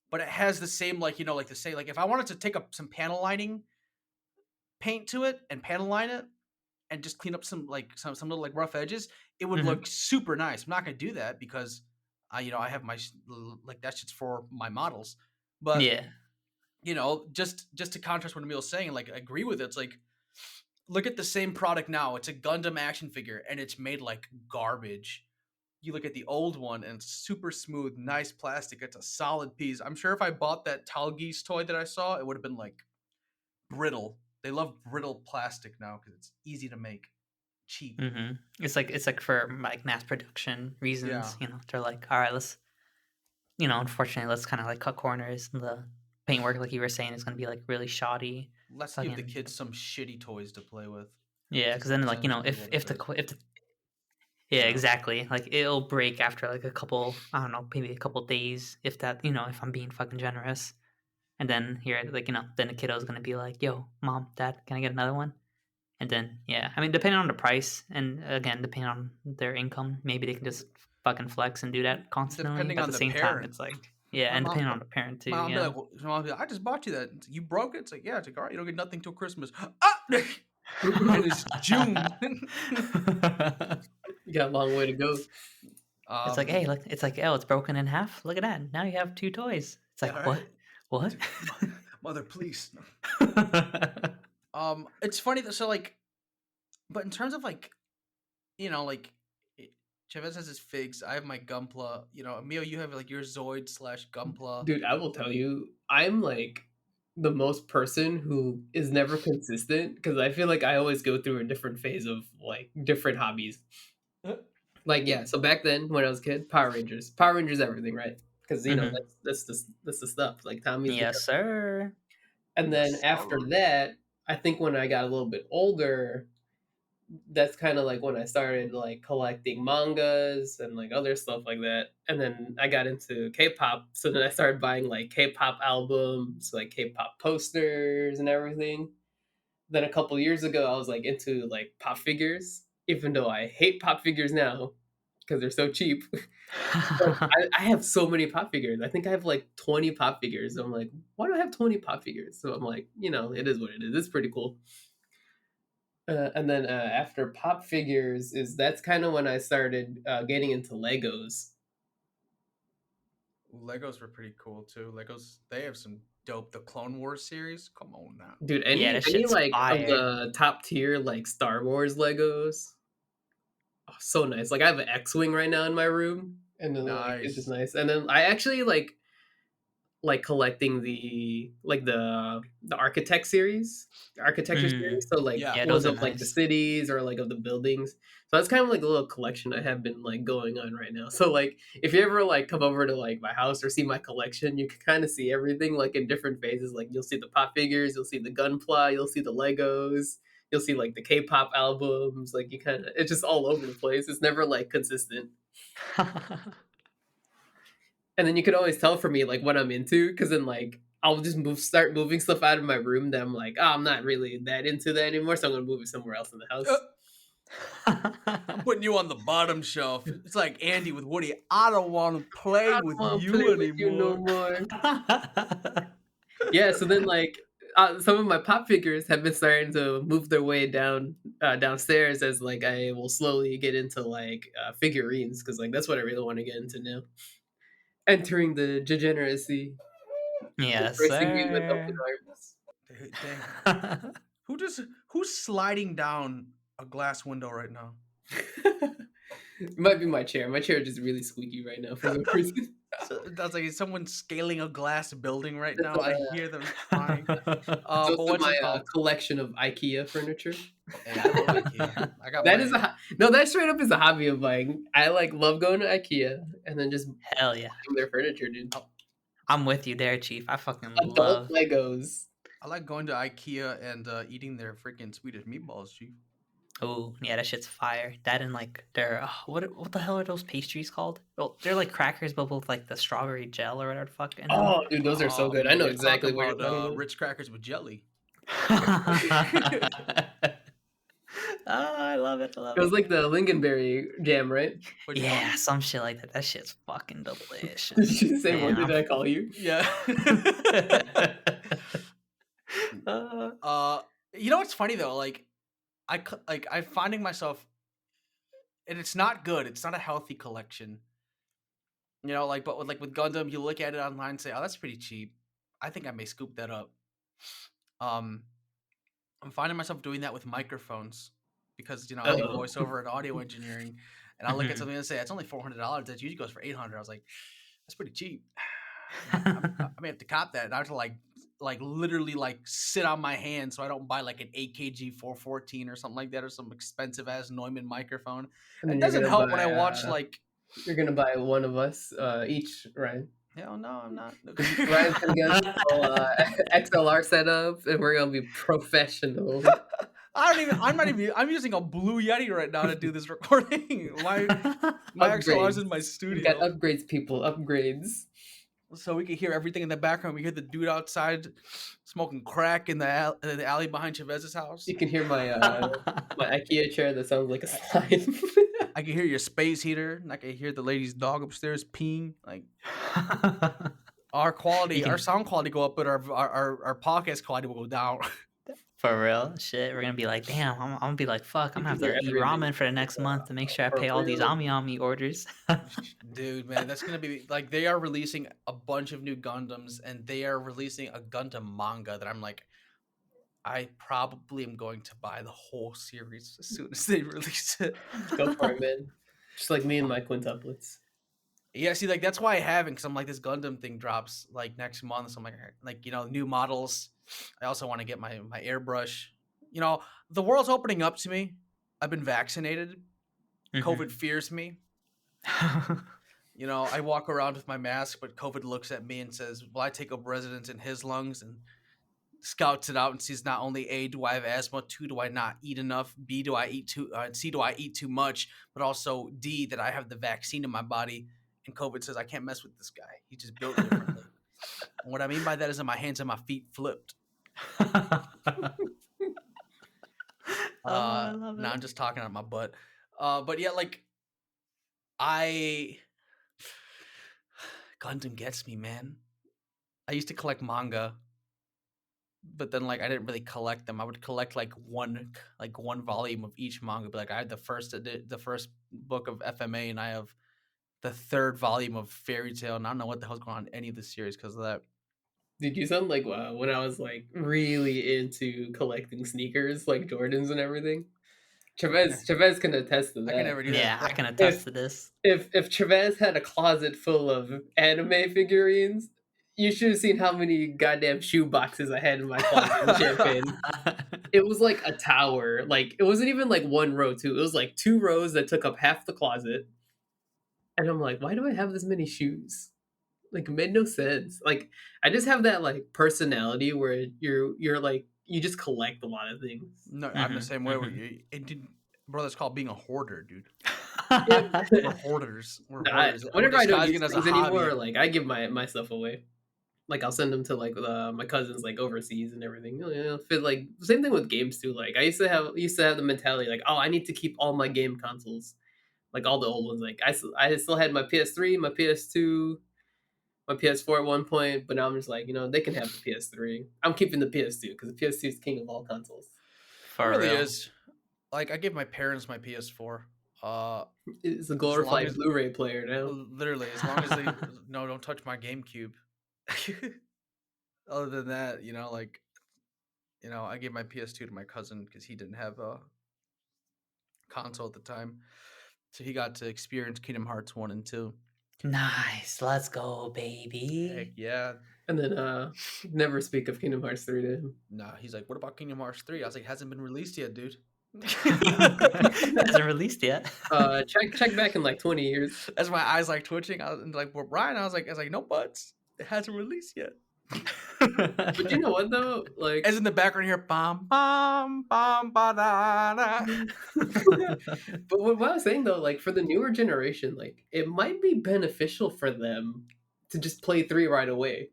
but it has the same like like the same like if I wanted to take up some panel lining paint to it and panel line it and just clean up some like some little like rough edges, it would look Mhm. super nice. I'm not gonna do that because I have my like that shit's for my models, but Yeah. just to contrast what Emil's saying, like I agree with it. It's like look at the same product now. It's a Gundam action figure and it's made like garbage. You look at the old one and it's super smooth, nice plastic. It's a solid piece. I'm sure if I bought that Talgeese toy that I saw, it would have been like brittle. They love brittle plastic now because it's easy to make, cheap. Mhm. It's like for, like, mass production Yeah, reasons, they're like, "Alright, let's" unfortunately, let's kinda, like, cut corners. The paintwork, like you were saying, is gonna be, like, really shoddy. let's give the Fucking kids some shitty toys to play with. yeah, Just because then, like, essentially if what it if the is. qu if the yeah, Yeah, exactly. Like, it'll break after, like, a couple I don't know, maybe a couple days, if that if I'm being fucking generous. And then here, like, then the kiddo's gonna be like, "Yo, mom, dad, can I get another one?" And then, yeah, I mean, depending on the price and, again, depending on their income, maybe they can just fucking flex and do that constantly, depending but at on the the same time, parent. it's like yeah, My and mom, depending on the parent too, my mom be yeah. like, my mom be like, I just bought you that. It's like, you broke it. It's like, yeah. It's like, all right, you don't get nothing till Christmas. Ah! And it's June. You got a long way to go. It's like, um, "Hey, look," it's like, "Oh, it's broken in half. Look at that. Now you have 2 toys." It's yeah, all like, "What? right. It's What?" like, mother, please. It's funny that so like, but in terms of like, like, it- Chavez has his figs. I have my Gunpla. Emil, you have like your Zoid slash Gunpla. Dude, I will tell you, I'm like the most person who is never consistent because I feel like I always go through a different phase of like different hobbies. Like yeah, so back then when I was a kid, Power Rangers, everything, right? Because you know Mhm. that's the stuff. Like Tommy's the Yes, sir. and then Yes, after sir. that, I think when I got a little bit older, that's kind of like when I started like collecting mangas and like other stuff like that. And then I got into K-pop, so then I started buying like K-pop albums, like K-pop posters and everything. Then a couple years ago, I was like into like pop figures, even though I hate pop figures now because they're so cheap. But I have so many pop figures. I think I have like 20 pop figures. I'm like, why do I have 20 pop figures? So I'm like, it is what it is. It's pretty cool. And then after pop figures is that's kind of when I started getting into Legos. Legos were pretty cool too. Legos, they have some dope. The Clone Wars series, come on now. Dude, Yeah, any that any shit's like of fire. the top tier like Star Wars Legos, oh, so nice. Like I have an X-wing right now in my room, and then like it's just Nice. nice. And then I actually like collecting the architect series, the architecture series. Mm. So like Yeah. Yeah, ones those are of like the nice. cities or like of the buildings. So that's kind of like a little collection I have been like going on right now. So like if you ever like come over to like my house or see my collection, you can kind of see everything like in different phases. Like you'll see the pop figures, you'll see the gunpla, you'll see the Legos, you'll see like the K-pop albums. Like you kind of it's just all over the place. It's never like consistent. And then you could always tell for me like what I'm into because then like I'll just start moving stuff out of my room that I'm like, oh, I'm not really that into that anymore, so I'm gonna move it somewhere else in the Uh, house. I'm putting you on the bottom shelf. It's like Andy with Woody. I don't want to play I with don't want to play you with you no anymore. more. Yeah, so then like some of my pop figures have been starting to move their way downstairs as like I will slowly get into like figurines because like that's what I really want to get into now. Entering the degeneracy, Yes, embracing me with open sir. arms. Dang. Who just who's sliding down a glass window right now? It might be my chair. My chair is just really squeaky right now for some reason. So that's like is someone scaling a glass building right That's now. I hear them trying. so But it's what's my it called? collection of IKEA furniture. Hey, I love IKEA. I got That is my no, that straight up is a hobby of mine. I like love going to IKEA and then just Hell yeah. buying their furniture, dude. I'm with you there, Chief. I fucking Adult love. Legos. I like going to IKEA and eating their freaking Swedish meatballs, chief. Oh, yeah, that shit's fire. That and like their what the hell are those pastries called? Well, they're like crackers, but with like the strawberry gel or whatever the fuck in them. Oh, dude, those are so Oh good. I man, know you're exactly talking what you're about talking about. Ritz crackers with jelly. Oh, I love it. I love It was it. like the lingonberry jam, right? What'd you call Yeah, me? some shit like that. That shit's fucking Did delicious. you say what Man, did I call you? Yeah. uh, uh, you know what's funny though? Like I'm finding myself, and it's not good. It's not a healthy collection. You know, like but with Gundam, you look at it online and say, "Oh, that's pretty cheap. I think I may scoop that up." Um, I'm finding myself doing that with microphones because I do Uh-oh. voiceover and audio engineering, and I look at mhm. something and say it's only $400. That usually goes for 800. I was like, that's pretty cheap. I may have to cop that. And I have to like literally like sit on my hand so I don't buy like an AKG 414 or something like that or some expensive ass Neumann microphone. And It then you're doesn't gonna help when I buy watch like one of us each, Ryan. hell no, I'm not. Because Ryan's gonna get us a little XLR setup, and we're gonna be professional. I'm not even. I'm using a Blue Yeti right now to do this recording. My XLR's Upgrades. in my We got studio, upgrades, people. Upgrades. so we can hear everything in the background. We hear the dude outside smoking crack in the alley behind Chavez's house. You can hear my IKEA chair that sounds like a slime. I can hear your space heater, and I can hear the lady's dog upstairs peeing. Like our You quality, our can sound quality go up, but our podcast quality will go down. for real shit. We're gonna be like, damn. I'm gonna be like, fuck. I'm You gonna can have hear to eat everything. ramen for the next month to make sure I For pay all these real. Ami Ami orders. Dude, man, that's gonna be like they are releasing a bunch of new Gundams, and they are releasing a Gundam manga that I'm like, I probably am going to buy the whole series as soon as they release it. Go for it, man. Just like me and my quintuplets. Yeah, see, like that's why I haven't, because I'm like this Gundam thing drops like next month. So I'm like new models. I also want to get my airbrush. You know, the world's opening up to me. I've been vaccinated. Mhm. COVID fears me. You know, I walk around with my mask, but COVID looks at me and says, "Will I take up residence in his lungs?" And scouts it out and sees not only A, do I have asthma? Two, do I not eat enough? B, do I eat too? C, do I eat too much? But also D, that I have the vaccine in my body. And COVID says I can't mess with this guy. He's just built differently. And what I mean by that is that my hands and my feet flipped. Oh, I love Now it. I'm just talking out my butt. But yeah, like I Gundam gets me, man. I used to collect manga, but then like I didn't really collect them. I would collect like one volume of each manga. But like I had the first book of FMA, and I have the third volume of Fairy Tale, and I don't know what the hell's going on in any of the series because of that. Did you sound like when I was like really into collecting sneakers, like Jordans and everything? I can Chavez can attest to I can that. never do Yeah, I that. can attest If to this. if Chavez had a closet full of anime figurines, you should have seen how many goddamn shoe boxes I had in my closet in Champagne. It was like a tower. Like it wasn't even like one row too. It was like two rows that took up half the closet. And I'm like, why do I have this many shoes? Like it made no sense. Like I just have that like personality where you're like you just collect a lot of things. No, I'm the Mhm, same way. mhm. Bro, that's called being a hoarder, dude. Yeah. We're hoarders. We're I, hoarders, and we're whenever I don't disguising use it as a things anymore, hobby. like I give my stuff away. Like I'll send them to like my cousins like overseas and everything. Feel like same thing with games too. Like I used to have the mentality like, oh, I need to keep all my game consoles, like all the old ones. Like I still had my PS3, my PS2, my PS4 at one point, but now I'm just like, they can have the PS3. I'm keeping the PS2 because the PS2 is king of all consoles. It For really real. is. Like I gave my parents my PS4. It's a As long glorified as Blu-ray player now. literally as long as they no don't touch my GameCube. Other than that, like I gave my PS2 to my cousin because he didn't have a console at the time, so he got to experience Kingdom Hearts 1 and 2. Nice. Let's go, Heck baby. yeah. And then never speak of Kingdom Hearts 3 to him. Nah, he's like, what about Kingdom Hearts 3? I was like, hasn't been released yet, dude. Hasn't released yet. Check back in like 20 years. As my eyes like twitching, I was like, well, Brian, I was like, no buts. It hasn't released yet. But you know what though? Like As in the background here, bam, bam, bam, ba da da. but what I was saying though, like for the newer generation, like it might be beneficial for them to just play 3 right away.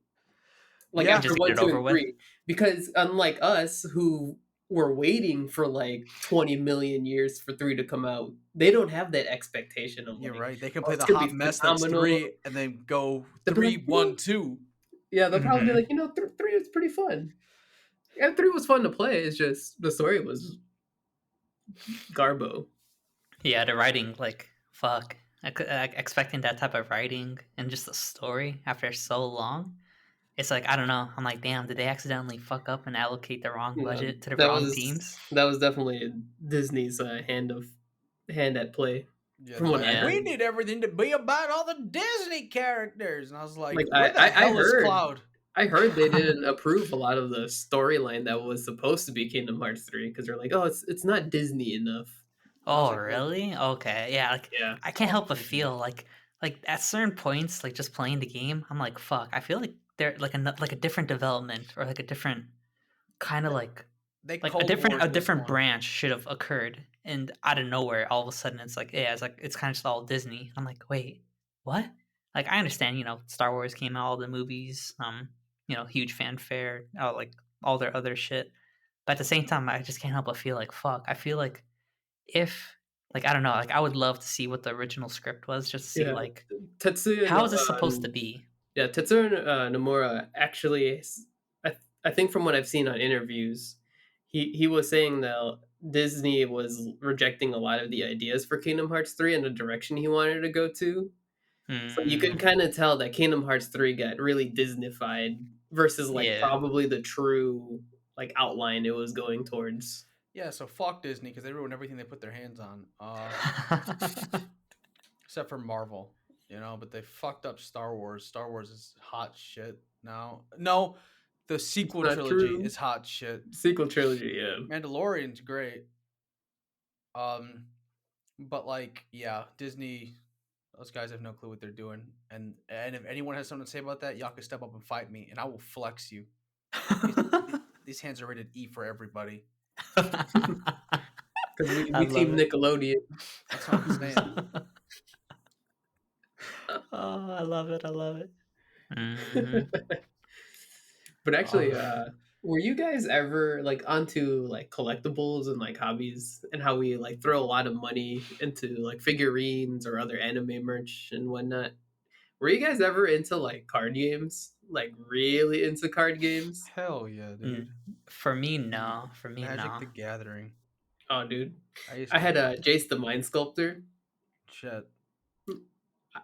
Like Yeah, Just after get 1, it 2, over and with. 3. Because unlike us who were waiting for like 20 million years for 3 to come out, they don't have that expectation of you're like, right. They can oh, play it's the gonna hot be mess that's phenomenal. 3 and then go They'll be like, 3-1-2. yeah, they'll probably be Mhm. like, 3 is pretty fun. Yeah, 3 was fun to play. It's just the story was garbo. Yeah, the writing, like, fuck. Expecting that type of writing and just the story after so long. It's like, I don't know. I'm like, damn, did they accidentally fuck up and allocate the wrong Yeah, budget to the that wrong was teams? that was definitely Disney's hand at play, Yeah, from they're what I like, Yeah. we heard. need everything to be about all the Disney characters. And I was like, Like where the I hell is heard Cloud? I heard they didn't approve a lot of the storyline that was supposed to be Kingdom Hearts 3 because they're like, oh, it's not Disney enough. And I was Oh, like, well, really? Okay. Yeah, like Yeah, I can't fuck help but Disney. feel like at certain points, like just playing the game, I'm like, fuck. I feel like they're like a different development or like a different kind of They like a Cold different Wars a this different one. branch should have occurred, and out of nowhere, all of a sudden, it's like yeah, it's kind of just all Disney. I'm like, wait, what? Like I understand, Star Wars came out, all the movies, huge fanfare, like all their other shit. But at the same time, I just can't help but feel like fuck. I feel like if like I don't know, like I would love to see what the original script was, just to see yeah. like Tetsuya how no, is this supposed to be? yeah, Tetsuya Nomura actually, I think from what I've seen on interviews, he was saying that Disney was rejecting a lot of the ideas for Kingdom Hearts 3 and the direction he wanted to go to. So you can Mm, kind of tell that Kingdom Hearts 3 got really Disneyfied versus like yeah. probably the true like outline it was going towards. Yeah, so fuck Disney because they ruin everything they put their hands on. Except for Marvel. you know, but they fucked up Star Wars. Star Wars is hot shit now. No, the It's sequel not trilogy true. is hot shit. Sequel trilogy, yeah. Mandalorian's great. Um, but like, yeah, Disney, those guys have no clue what they're doing. And if anyone has something to say about that, y'all can step up and fight me, and I will flex you. These hands are rated E for everybody. Because I we love team it. Nickelodeon. That's what I'm saying. Oh, I love it. I love it. Hmm. But actually, Oh, were you guys ever like onto like collectibles and like hobbies and how we like throw a lot of money into like figurines or other anime merch and whatnot? Were you guys ever into like card games? Like really into card games? Hell yeah, dude. for me, no. For me, Magic no. the Gathering. Oh, dude, I used I to had a Jace the Mind Sculptor shit.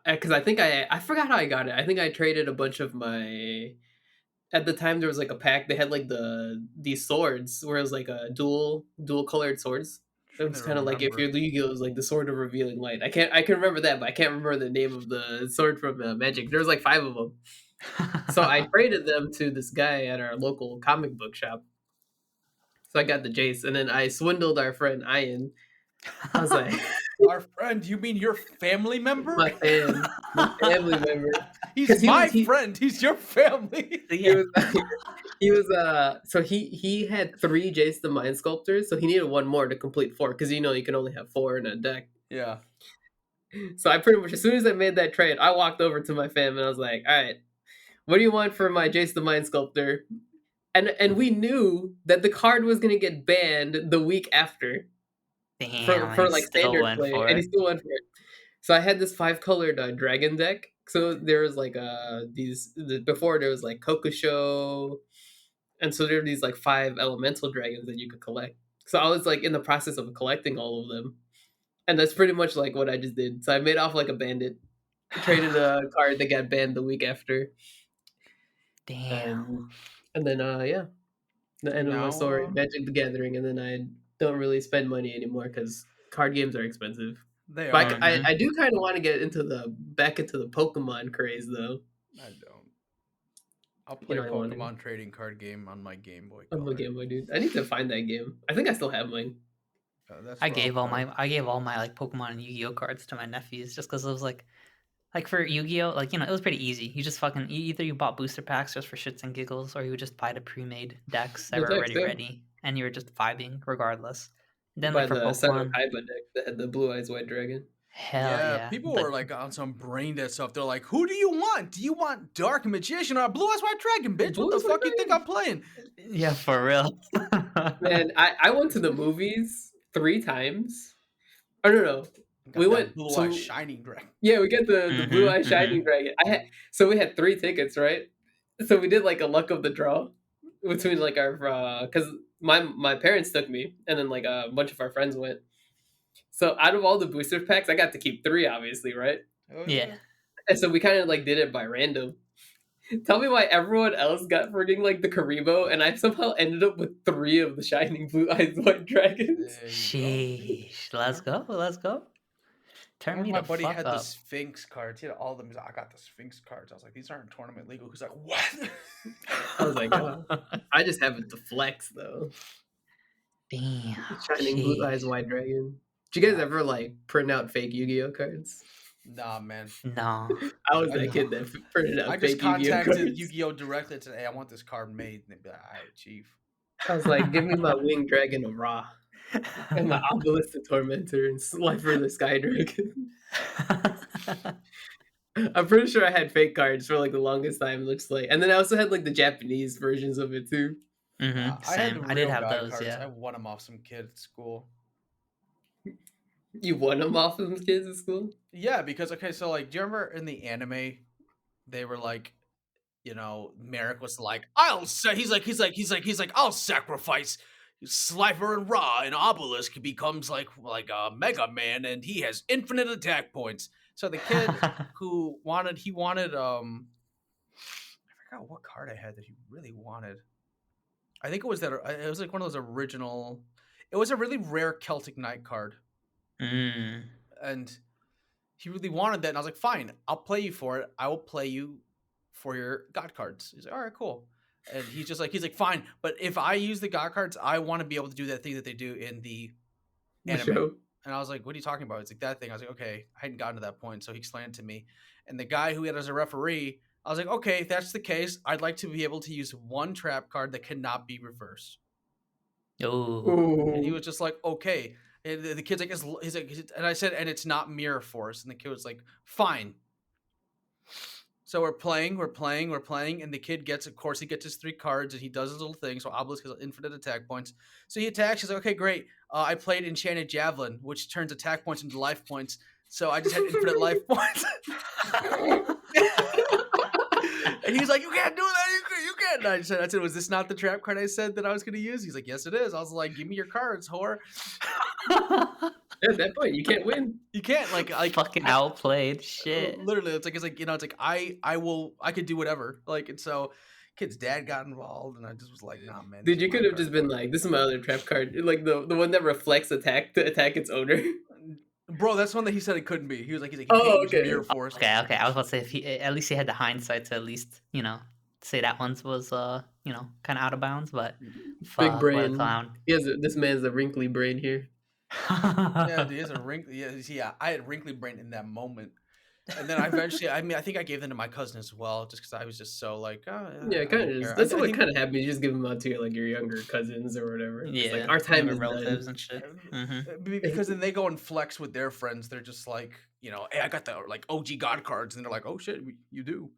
because I think I forgot how I got it. I think I traded a bunch of my. At the time, there was like a pack. They had like these swords where it was like a dual colored swords. It Trying was to kind of like if you're remember. Yu-Gi-Oh, it was like the sword of revealing light. I can remember that, but I can't remember the name of the sword from Magic. There was like 5 of them, so I traded them to this guy at our local comic book shop. So I got the Jace, and then I swindled our friend Ian. I was like, Our friend, you mean your family member? my family member, He's because my friend. He's your family. he Yeah. was he was so he had 3 Jace the Mind Sculptors, so he needed one more to complete 4 because you can only have 4 in a deck. Yeah. So I pretty much as soon as I made that trade, I walked over to my fam and I was like, "All right, what do you want for my Jace the Mind Sculptor?" And we knew that the card was gonna get banned the week after Damn, for he like still standard went play, for and he it. still went for it. So I had this 5-colored dragon deck. So there was like before there was like Kokusho, and so there were these like 5 elemental dragons that you could collect. So I was like in the process of collecting all of them, and that's pretty much like what I just did. So I made off like a bandit, traded a card that got banned the week after, Damn. and then yeah, the end of my Now, story, Magic the Gathering, and then I don't really spend money anymore because card games are expensive. they But are. Hmm. I do kind of want to get into the back into the Pokemon craze though. I don't. I'll You play a know, I want to. Pokemon trading card game on my Game Boy I'm a Color. Game Boy dude. I need to find that game. I think I still have mine. That's I where I'll gave all play. my like Pokemon and Yu-Gi-Oh cards to my nephews just because it was like for Yu-Gi-Oh, like it was pretty easy. You just fucking either you bought booster packs just for shits and giggles, or you would just buy the pre-made decks that The were text, already yeah. ready, and you were just vibing regardless. Then like By for the Son of Pokemon, Kaiba deck that had the Blue Eyes White Dragon. hell Yeah, yeah, people but were like on some brain dead stuff. They're like, "Who do you want? Do you want Dark Magician or Blue Eyes White Dragon, bitch? What Blue the Eyes White fuck you think Dragon. I'm playing?" yeah, for real. Man, I went to the movies 3 times. Oh no. We Got that went Blue Eyes so Shining Dragon. yeah, we got the Blue Hmm. Eye Hmm. Shining Dragon. We had 3 tickets, right? So we did like a luck of the draw between like our because my parents took me, and then like a bunch of our friends went. So out of all the booster packs, I got to keep 3, obviously, right? Oh Yeah. yeah. And so we kind of like did it by random. Tell me why everyone else got frigging like the Karibo, and I somehow ended up with 3 of the Shining Blue Eyes White Dragons. There you go, dude. Sheesh. Let's go. Let's go. Turn Remember me my the buddy fuck had the up. Sphinx cards. He had all of them. He's like, I got the Sphinx cards. I was like, these aren't tournament legal. He's like, what? I was like, oh, I just have it to flex though. Damn. Shining Blue Sheesh. Eyes White Dragon. Did you guys Nah, ever like print out fake Yu-Gi-Oh cards? nah, man. No. I was that I, kid that printed I out just fake Yu-Gi-Oh contacted cards. Yu-Gi-Oh directly and said, hey, I want this card made. And they'd be like, all right, chief. I was like, give me my Winged Dragon of Ra and my Obelisk the Tormentor and Slifer the Sky Dragon. I'm pretty sure I had fake cards for like the longest time. It looks like, and then I also had like the Japanese versions of it too. I had Same. the I did real have guy those, cards. I yeah. won them off some kid at school. You won them off of them kids at school. Yeah, because okay, so like, do you remember in the anime, they were like, Merrick was like, he's like, I'll sacrifice Slifer and Ra, and Obelisk becomes like a Mega Man, and he has infinite attack points. So the kid he wanted I forgot what card I had that he really wanted. I think it was like one of those original. It was a really rare Celtic Knight card, Mm. and he really wanted that, and I was like, fine, I'll play you for it. I will play you for your God cards. He's like, all right, cool. And he's like, fine, but if I use the God cards, I want to be able to do that thing that they do in the The anime. show. And I was like, what are you talking about? It's like that thing. I was like, okay, I hadn't gotten to that point. So he explained it to me. And the guy who had as a referee, I was like, okay, if that's the case, I'd like to be able to use one trap card that cannot be reversed. Oh, And he Ooh. was just like, okay. And the kid's like, he's like, and I said, and it's not Mirror Force. And the kid was like, fine. So we're playing, and the kid gets, of course, he gets his 3 cards, and he does his little thing. So Obelisk has infinite attack points. So he attacks. He's like, okay, great. I played Enchanted Javelin, which turns attack points into life points. So I just had infinite life points. And he's like, you can't do that. You can't. And I said, was this not the trap card I said that I was going to use? He's like, yes, it is. I was like, give me your cards, whore. At that point, you can't win. You can't like fucking outplayed. Shit. Literally, it's like you know, it's like I could do whatever. Like, and so kid's dad got involved, and I just was like, nah, man. Dude, you could have just been like, this is my other trap card. Like the one that reflects attack to attack its owner. Bro, that's one that he said it couldn't be. He's like, you Oh, can't use okay. Mirror Force. Okay. I was about to say if he at least he had the hindsight to at least say that one was kind of out of bounds, but Big fuck, what a brain. clown. This man's a wrinkly brain here. Yeah, dude, he has a wrinkly. Yeah, I had wrinkly brain in that moment, and then I eventually, I think I gave them to my cousin as well, just because I was just so like, oh, Yeah, kind of. care. That's I what think- kind of happened. You just give them out to your younger cousins or whatever. It's Yeah, like our time is relatives done. and shit. Mm-hmm. Because then they go and flex with their friends. They're just like, hey, I got the like OG God cards, and they're like, oh shit, you do.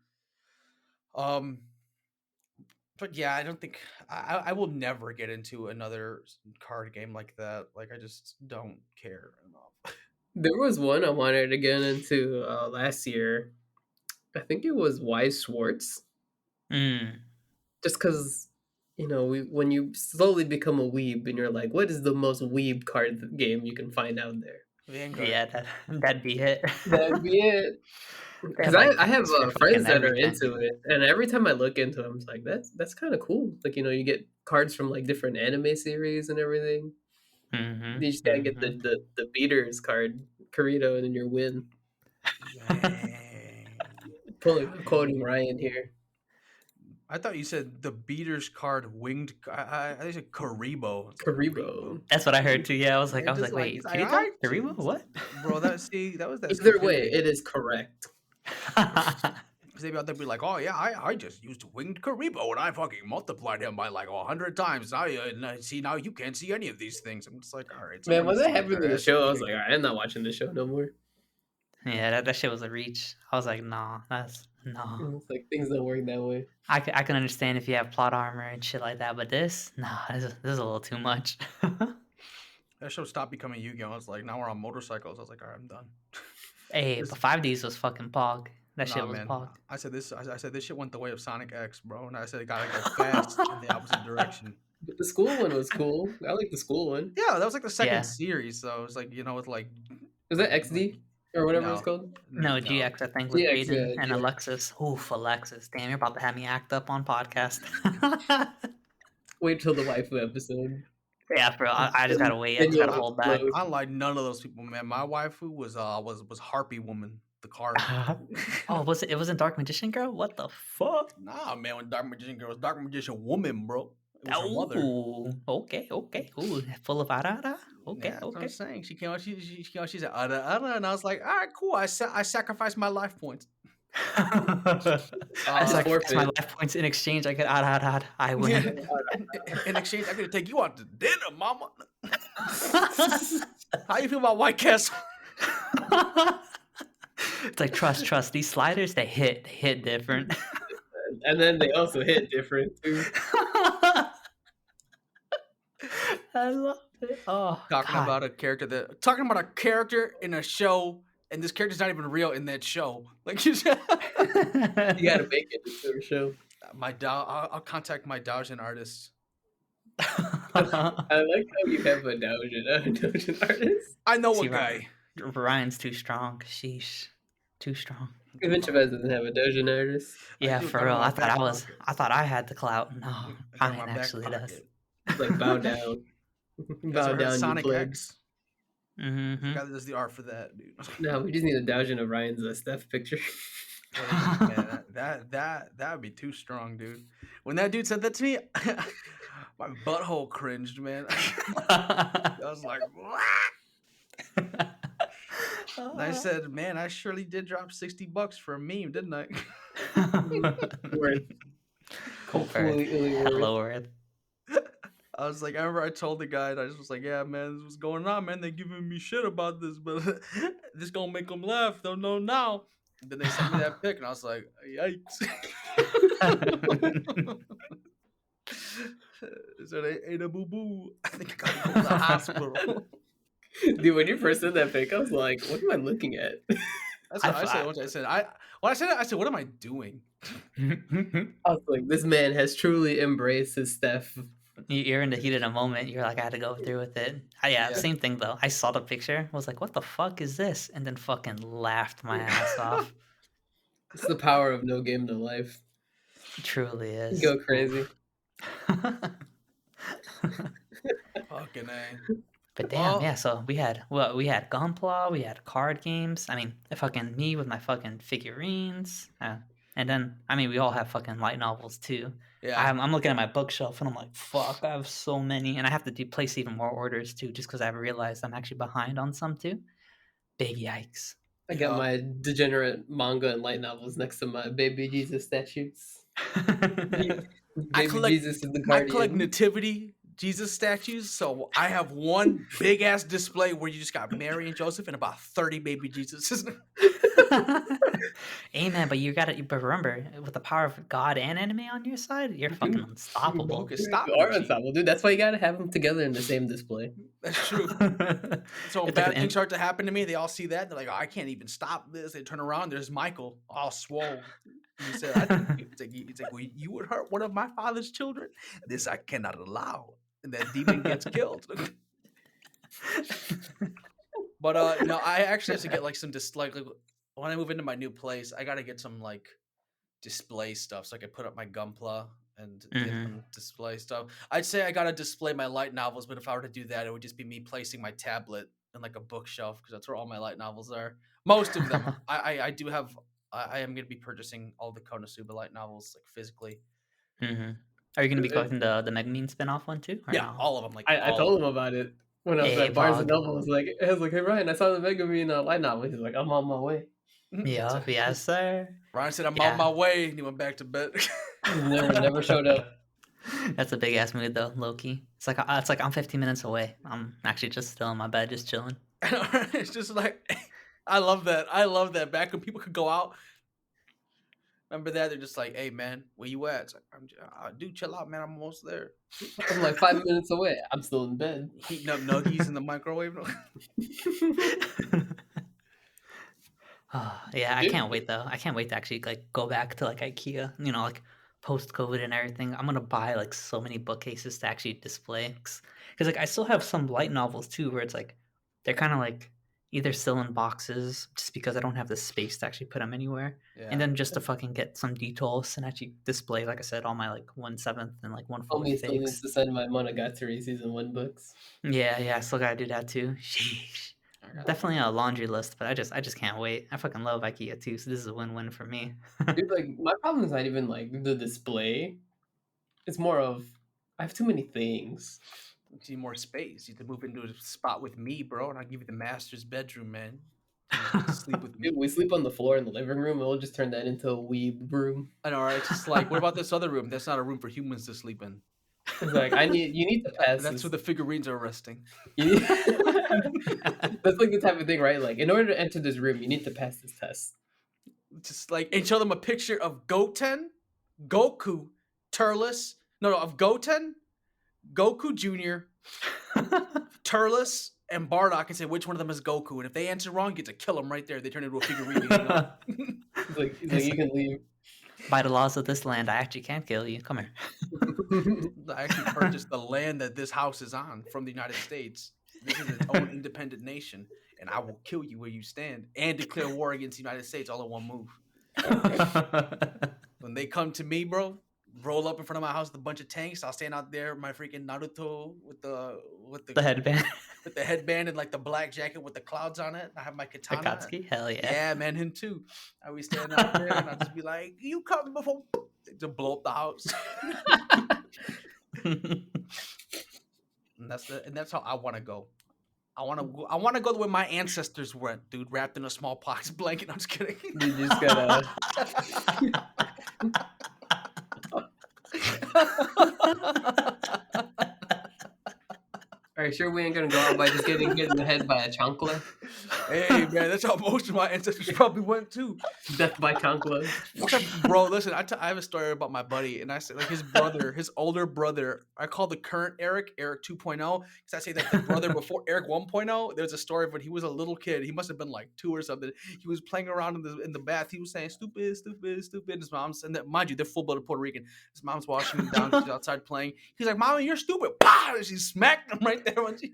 But yeah, I don't think I will never get into another card game like that. Like, I just don't care enough. There was one I wanted to get into last year. I think it was Wise Schwartz. Mm. Just because, when you slowly become a weeb and you're like, what is the most weeb card game you can find out there? Vanguard. Yeah, that'd be it. That'd be it. Because They have, I have for friends fucking that are everything. into it, and every time I look into them, it's like that's kind of cool. Like you get cards from like different anime series and everything. Mm-hmm. You just gotta get the beaters card, Kirito, and then your win. Quoting Ryan here. I thought you said the beaters card winged. I think said Karibo. It's like Karibo. That's what I heard too. Yeah, I was like, Just wait, it's Kirito? alright, Karibo? What? bro? That was that. Either way, stupidity. it is correct. Because they'd be out there be like, oh yeah, I just used winged Karibo and I fucking multiplied him by like 100 times. Now you can't see any of these things. I'm just like, all right. Man, when someone that see happened in their the ass show, I was kicked. like, all right, I'm not watching the show no more. Yeah, that shit was a reach. I was like, nah, that's no. It's like things don't work that way. I can understand if you have plot armor and shit like that, but this is a little too much. That show stopped becoming Yu-Gi-Oh! I was like, now we're on motorcycles. I was like, all right, I'm done. Hey, but 5Ds was fucking pog. That shit Nah, was man. pog. I said this shit went the way of Sonic X, bro. And I said it gotta go fast in the opposite direction. But the school one was cool. I like the school one. Yeah, that was like the second Yeah. series, so it was like, with like Was that XD or whatever it's No. called? No, GX, I think, with GX, Jaden yeah, and GX. Alexis. Oof, Alexis. Damn, you're about to have me act up on podcast. Wait till the waifu episode. Yeah, bro, I just gotta wait. I Then just gotta you'll hold back. upload. I like none of those people, man. My waifu was Harpy Woman, the card. Oh, it wasn't Dark Magician Girl? What the fuck? Nah, man, when Dark Magician Girl was Dark Magician Woman, bro. It was her mother. Ooh, okay. Ooh, full of arara. Okay, Yeah, that's what I'm okay. saying. She came out, she came out, she said, and I was like, all right, cool. I sacrificed my life points. I sacrificed my forfeit. life points in exchange. I get I win. In exchange, I'm gonna take you out to dinner, mama. How you feel about White Castle? It's like trust. These sliders, they hit different. And then they also hit different too. I love it. Oh, Talking God. about a character in a show, and this character's not even real in that show. Like you said, You gotta make it into a show. I'll contact my Doujin artist. I like how you have a doujin artist. I know See, a guy. Ryan's too strong. Sheesh, too strong. Even Chavez doesn't have a doujin artist. Yeah, do for got real. in my I thought back I was. pocket. I thought I had the clout. No, I got in my Ryan back actually does. pocket. It's like bow down. You guys Bow ever heard of down, you Sonic plebs. X? The Mm-hmm. guy that does the art for that, dude. No, we just need a Dowgen of Ryan's Steph picture. Man, that would be too strong, dude. When that dude said that to me, my butthole cringed, man. I was like, what? And I said, man, I surely did drop $60 for a meme, didn't I? Worth. Worth. Completely worth. Hello, Worth. I was like, I remember I told the guy, and I just was like, yeah, man, this was going on, man. They're giving me shit about this, but this gonna make them laugh. Don't know now. And then they sent me that pic, and I was like, yikes. So they ate a boo boo. I think I gotta go to the hospital. Dude, when you first said that pic, I was like, what am I looking at? That's what I said. When I said it, I said, what am I doing? I was like, this man has truly embraced his Steph. You're in the heat of the moment. You're like, I had to go through with it. Yeah, same thing though. I saw the picture, was like, what the fuck is this? And then fucking laughed my ass off. It's the power of no game, no life. It truly is. Go crazy. Fucking A. But damn, Well, yeah. So we had Gunpla, we had card games. I mean, fucking me with my fucking figurines, and then I mean we all have fucking light novels too. yeah. I'm looking at my bookshelf and I'm like, fuck, I have so many, and I have to place even more orders too, just because I've realized I'm actually behind on some too. Big yikes. I got my degenerate manga and light novels next to my baby Jesus statues. Baby Jesus is the I collect guardian. nativity Jesus statues, so I have one big ass display where you just got Mary and Joseph and about 30 baby Jesuses. Amen. But but remember, with the power of God and anime on your side, you're fucking unstoppable. Who can stop You me, are G? unstoppable, dude. That's why you gotta have them together in the same display. That's true. So when It's like bad an things start to happen to me, they all see that. They're like, oh, I can't even stop this. They turn around. There's Michael, all swole. He said, it's like, well, you would hurt one of my father's children. This I cannot allow. And that demon gets killed. But no, I actually have to get like some like when I move into my new place, I gotta get some like display stuff so I can put up my Gunpla and get some display stuff. I'd say I gotta display my light novels, but if I were to do that, it would just be me placing my tablet in like a bookshelf because that's where all my light novels are. Most of them, I do have. I am gonna be purchasing all the Konosuba light novels like physically. Are you gonna be collecting the Megumin spinoff one too? Or Yeah, no? all of them. Like I told him about it when I was Hey, at Barnes and Pog. Noble. I was like, hey Ryan, I saw the Megumin light novel. He's like, I'm on my way. Yeah, yes, sir. Ryan said, "I'm on Yeah. my way," and he went back to bed. Never showed up. That's a big ass mood though, low key. It's like I'm 15 minutes away. I'm actually just still in my bed, just chilling. It's just like I love that. I love that. Back when people could go out. Remember that? They're just like, "Hey man, where you at?" It's like, dude, chill out, man. I'm almost there. I'm like 5 minutes away. I'm still in bed. Heating up nuggies in the microwave. Yeah, I can't wait though. I can't wait to actually like go back to like IKEA, like post COVID and everything. I'm gonna buy like so many bookcases to actually display because like I still have some light novels too where it's like they're kind of like either still in boxes just because I don't have the space to actually put them anywhere, and then just to fucking get some details and actually display, like I said, all my like 1/7 and like 1/4 Homie still needs figs. to send my Monogatari season 1 books. Yeah, I still gotta do that too. Sheesh. Definitely a laundry list, but I just can't wait. I fucking love IKEA too, so this is a win-win for me. Dude, like my problem is not even like the display. It's more of I have too many things. You need more space. You need to move into a spot with me, bro, and I'll give you the master's bedroom, man. Sleep with me. Dude, we sleep on the floor in the living room. We'll just turn that into a weeb room. I know, right? It's just like, what about this other room? That's not a room for humans to sleep in. It's like you need to pass. That's where the figurines are resting. That's like the type of thing, right? Like in order to enter this room, you need to pass this test. Just like and show them a picture of Goten, Goku, Turles. No, of Goten, Goku Jr., Turles, and Bardock, and say which one of them is Goku. And if they answer wrong, you get to kill them right there. They turn into a figurine. He's like, you can leave. By the laws of this land, I actually can't kill you. Come here. I actually purchased the land that this house is on from the United States. This is its own independent nation, and I will kill you where you stand and declare war against the United States all in one move. When they come to me, bro, roll up in front of my house with a bunch of tanks. I'll stand out there, my freaking Naruto with the The headband. with the headband and like the black jacket with the clouds on it. I have my katana. Akatsuki? Hell yeah. Yeah, man, him too. I always stand out there and I'll just be like, "You come before," to blow up the house. And that's how I want to go. I want to go the way my ancestors went, dude, wrapped in a smallpox blanket. I'm just kidding. You just gotta. Are you sure we ain't gonna go out by just getting hit in the head by a chancla? Hey, man, that's how most of my ancestors probably went too. Death by chancla. Bro, listen, I have a story about my buddy, and I said, like, his brother, his older brother, I call the current Eric 2.0, because I say that the brother before Eric 1.0, there's a story of when he was a little kid. He must have been like 2 or something. He was playing around in the bath. He was saying, "Stupid, stupid, stupid." His mom's, and that, mind you, they're full-blooded Puerto Rican. His mom's washing him down. She's outside playing. He's like, "Mommy, you're stupid." Bah! And she smacked him right there when she...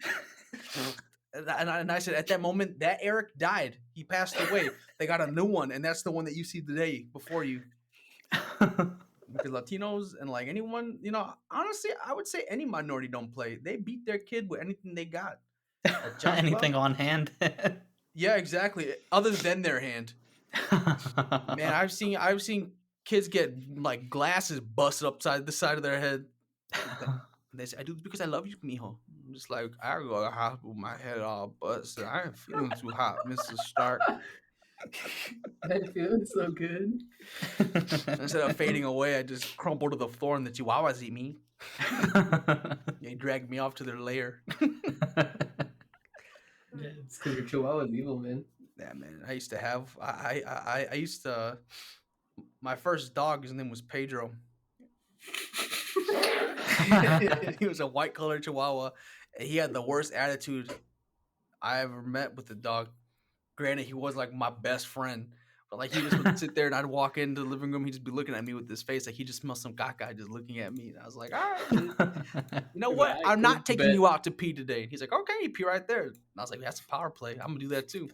And I said, at that moment, that Eric died. He passed away. They got a new one, and that's the one that you see today before you. Because Latinos and like anyone, honestly, I would say any minority don't play. They beat their kid with anything they got. Anything on hand. Yeah, exactly. Other than their hand. Man, I've seen kids get like glasses busted upside the side of their head. They say, "I do it because I love you, mijo." I'm just like, I go to the hospital with my head all busted. I ain't feeling too hot, Mr. Stark. I'm feeling so good. Instead of fading away, I just crumble to the floor and the chihuahuas eat me. They drag me off to their lair. Yeah, it's because your chihuahua's evil, man. Yeah, man. I used to have, I used to, my first dog, his name was Pedro. He was a white colored chihuahua. And he had the worst attitude I ever met with the dog. Granted, he was like my best friend, but like he just would sit there and I'd walk into the living room. He'd just be looking at me with this face like he just smelled some caca just looking at me. And I was like, "All right, dude. You know what? I'm not taking you out to pee today." And he's like, "Okay, you pee right there." And I was like, "That's a power play. I'm gonna do that too."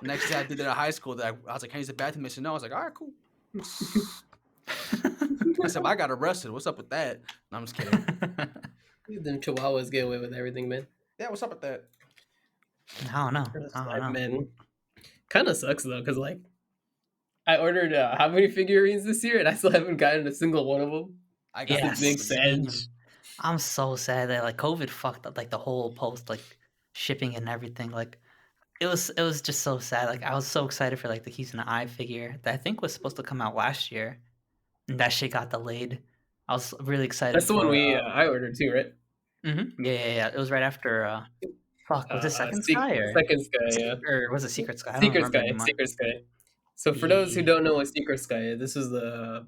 Next day I did that at high school. That I was like, "Can I use the bathroom?" They said no. I was like, "All right, cool." I said, "I got arrested. What's up with that?" No, I'm just kidding. Them chihuahuas get away with everything, man. Yeah, what's up with that? I don't know. Man, kind of sucks though, because like I ordered how many figurines this year, and I still haven't gotten a single one of them. I got Yeah, big sad. I'm so sad that like COVID fucked up like the whole post like shipping and everything. Like it was just so sad. Like I was so excited for like the Keys and the Eye figure that I think was supposed to come out last year, and that shit got delayed. I was really excited. That's the one I ordered too, right? Mm-hmm. Yeah. It was right after. Fuck, was it Second Sky or Second Sky? Yeah, or was it Secret Sky? Secret Sky. So for those who don't know what Secret Sky is, this is the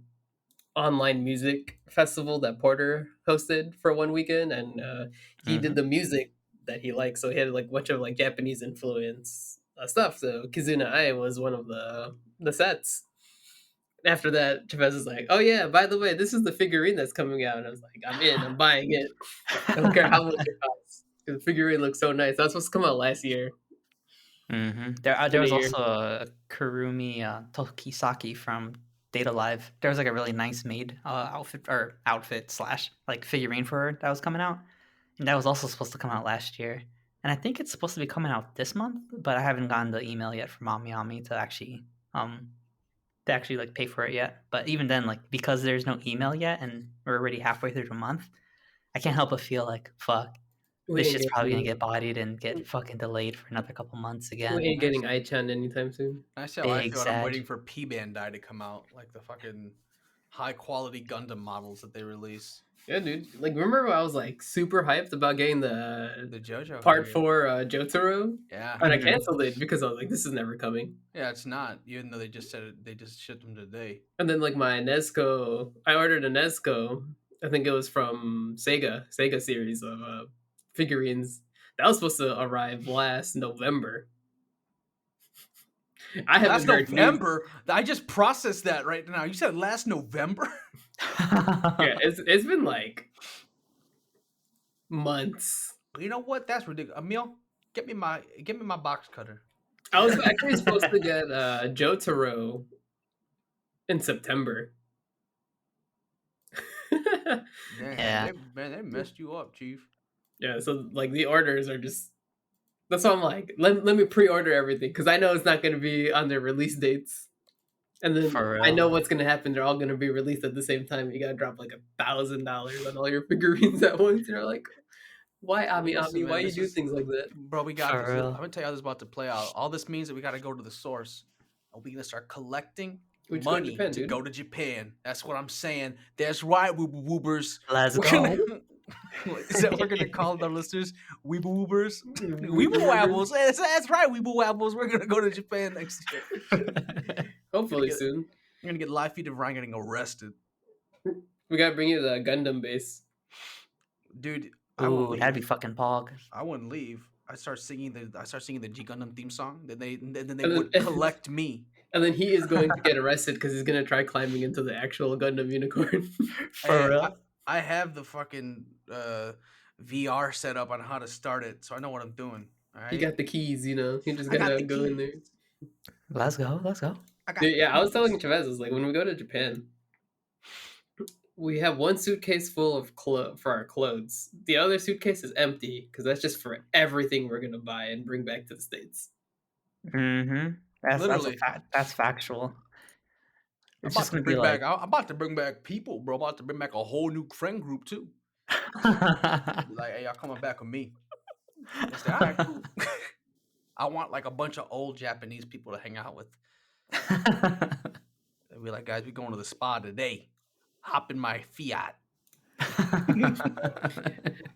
online music festival that Porter hosted for one weekend, and he did the music that he liked. So he had like a bunch of like Japanese influence stuff. So Kizuna Ai was one of the sets. After that, Chavez is like, "Oh yeah, by the way, this is the figurine that's coming out." And I was like, "I'm in. I'm buying it. I don't care how much it costs. The figurine looks so nice." That was supposed to come out last year. Mm-hmm. There was also a Kurumi Tokisaki from Data Live. There was like a really nice made outfit slash like figurine for her that was coming out, and that was also supposed to come out last year. And I think it's supposed to be coming out this month, but I haven't gotten the email yet from Mami to actually like pay for it yet. But even then, like because there's no email yet and we're already halfway through the month, I can't help but feel like fuck. This shit's probably gonna get bodied and get fucking delayed for another couple months again. We ain't getting Ai-chan anytime soon. I see how I feel. I'm waiting for P Bandai to come out, like the fucking high quality Gundam models that they release. Yeah, dude. Like, remember when I was like super hyped about getting the JoJo Part 4 Jotaro? Yeah. And I canceled it because I was like, this is never coming. Yeah, it's not. Even though they just said it, they just shipped them today. And then like my Nezuko, I ordered a Nezuko. I think it was from Sega series of figurines. That was supposed to arrive last November. I haven't heard November. I just processed that right now. You said last November. Yeah, it's been like months. You know what? That's ridiculous. Emil, get me my box cutter. I was actually supposed to get Jotaro in September. Damn, Yeah, they messed you up, Chief. Yeah, so like the orders are just. That's why I'm like, let me pre-order everything because I know it's not going to be on their release dates, and then for I real. know what's going to happen. They're all going to be released at the same time. You got to drop like $1,000 on all your figurines at once. You're like, why, Ami Listen, Ami? Why man, you this do is things like that? bro. We got For this. I'm real. gonna tell you how this is about to play out. All this means that we got to go to the source, and we gonna start collecting We just go to money Japan, to dude. go to Japan. That's what I'm saying. That's right, woobers. Let's We're gonna. go. Is that what we're gonna call our listeners? Weebubers, Weebers. WeebUwUs. That's right, WeebUwUs. We're gonna go to Japan next year. Gonna Hopefully get. soon. You're gonna get live feed of Ryan getting arrested, We gotta bring you the Gundam base. dude. I won't Ooh, that'd be leave. fucking pog. I wouldn't leave. I start singing the G Gundam theme song. Then they And would then, collect me. and then he is going to get arrested because he's gonna try climbing into the actual Gundam unicorn. For Hey, real. I have the fucking VR set up on how to start it, so I know what I'm doing. All He right, got the keys, you know. He just I got gotta the go in keys. there. Let's go. Let's go. I got Dude, the yeah, I was telling keys. Chavez, I was like, when we go to Japan, we have one suitcase full of for our clothes. The other suitcase is empty because that's just for everything we're gonna buy and bring back to the states. Mm-hmm. That's a Literally, fact. That's factual. I'm It's about just to gonna be bring back. like. I'm about to bring back people, bro. I'm about to bring back a whole new friend group too. Be like, hey, y'all coming back with me? They say, all right, cool. I want like a bunch of old Japanese people to hang out with. They'll be like, guys, we going to the spa today. Hop in my Fiat.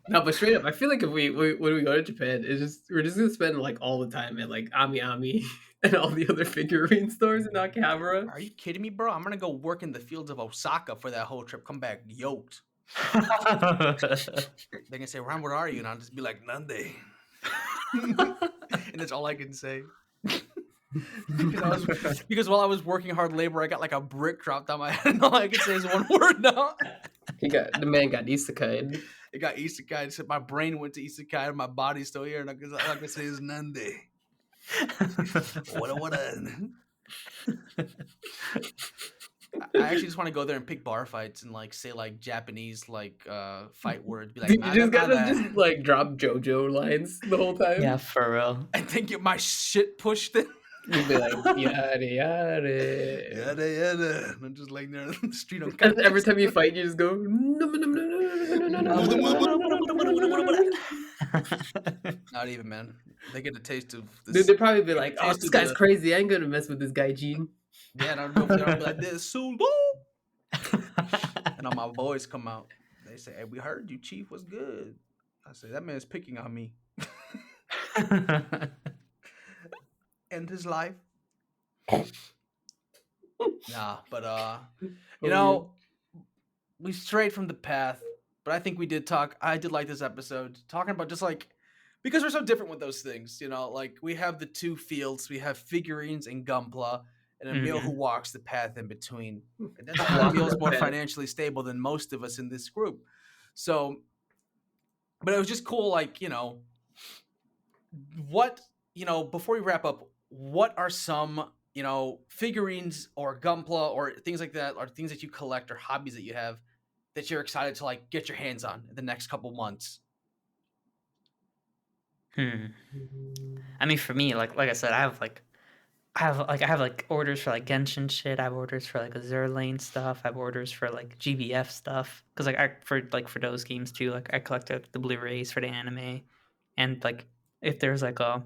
No, but straight up, I feel like if we when we go to Japan, we're just gonna spend like all the time at like Ami Ami and all the other figurine stores in Akihabara. Are you kidding me, bro? I'm gonna go work in the fields of Osaka for that whole trip. Come back yoked. They can say, Ron, where are you? And I'll just be like, Nande. And that's all I can say. Because while I was working hard labor, I got like a brick dropped on my head, and all I can say is one word now. The man got isekai. It got isekai. So my brain went to isekai, and my body's still here, and all I can say is Nande. What? I actually just want to go there and pick bar fights and like say like Japanese like fight words. Be like, Dude, you just gotta mada. just like drop JoJo lines the whole time. Yeah, for real. And then get my shit pushed in. You'd be like, yada yada. Yada. And I'm just laying there on the street on And every time you fight, you just go. "No, no, no, no, no, no, no, no, no." Not even, man. They get a taste of this. Dude, they'd probably be Get a like, "Oh, taste this of guy's the- crazy. I ain't gonna mess with this guy, Gene." Yeah, and I'll go there and be like, this Sulu. And all my boys come out. They say, hey, we heard you, Chief. What's good? I say, that man's picking on me. End his life. Nah, but you know, we strayed from the path, but I think we did talk. I did like this episode, talking about just like because we're so different with those things, you know, like we have the two fields, we have figurines and Gunpla, and Emil who walks the path in between. And that's why Emil's more financially stable than most of us in this group. So, but it was just cool, like, you know, what, you know, before we wrap up, what are some, you know, figurines or Gunpla or things like that, or things that you collect or hobbies that you have that you're excited to like get your hands on in the next couple months? I mean, for me, like I said, I have like orders for like Genshin shit. I have orders for like Azure Lane stuff. I have orders for like GBF stuff because for those games too. Like I collected the Blu-rays for the anime, and like if there's like a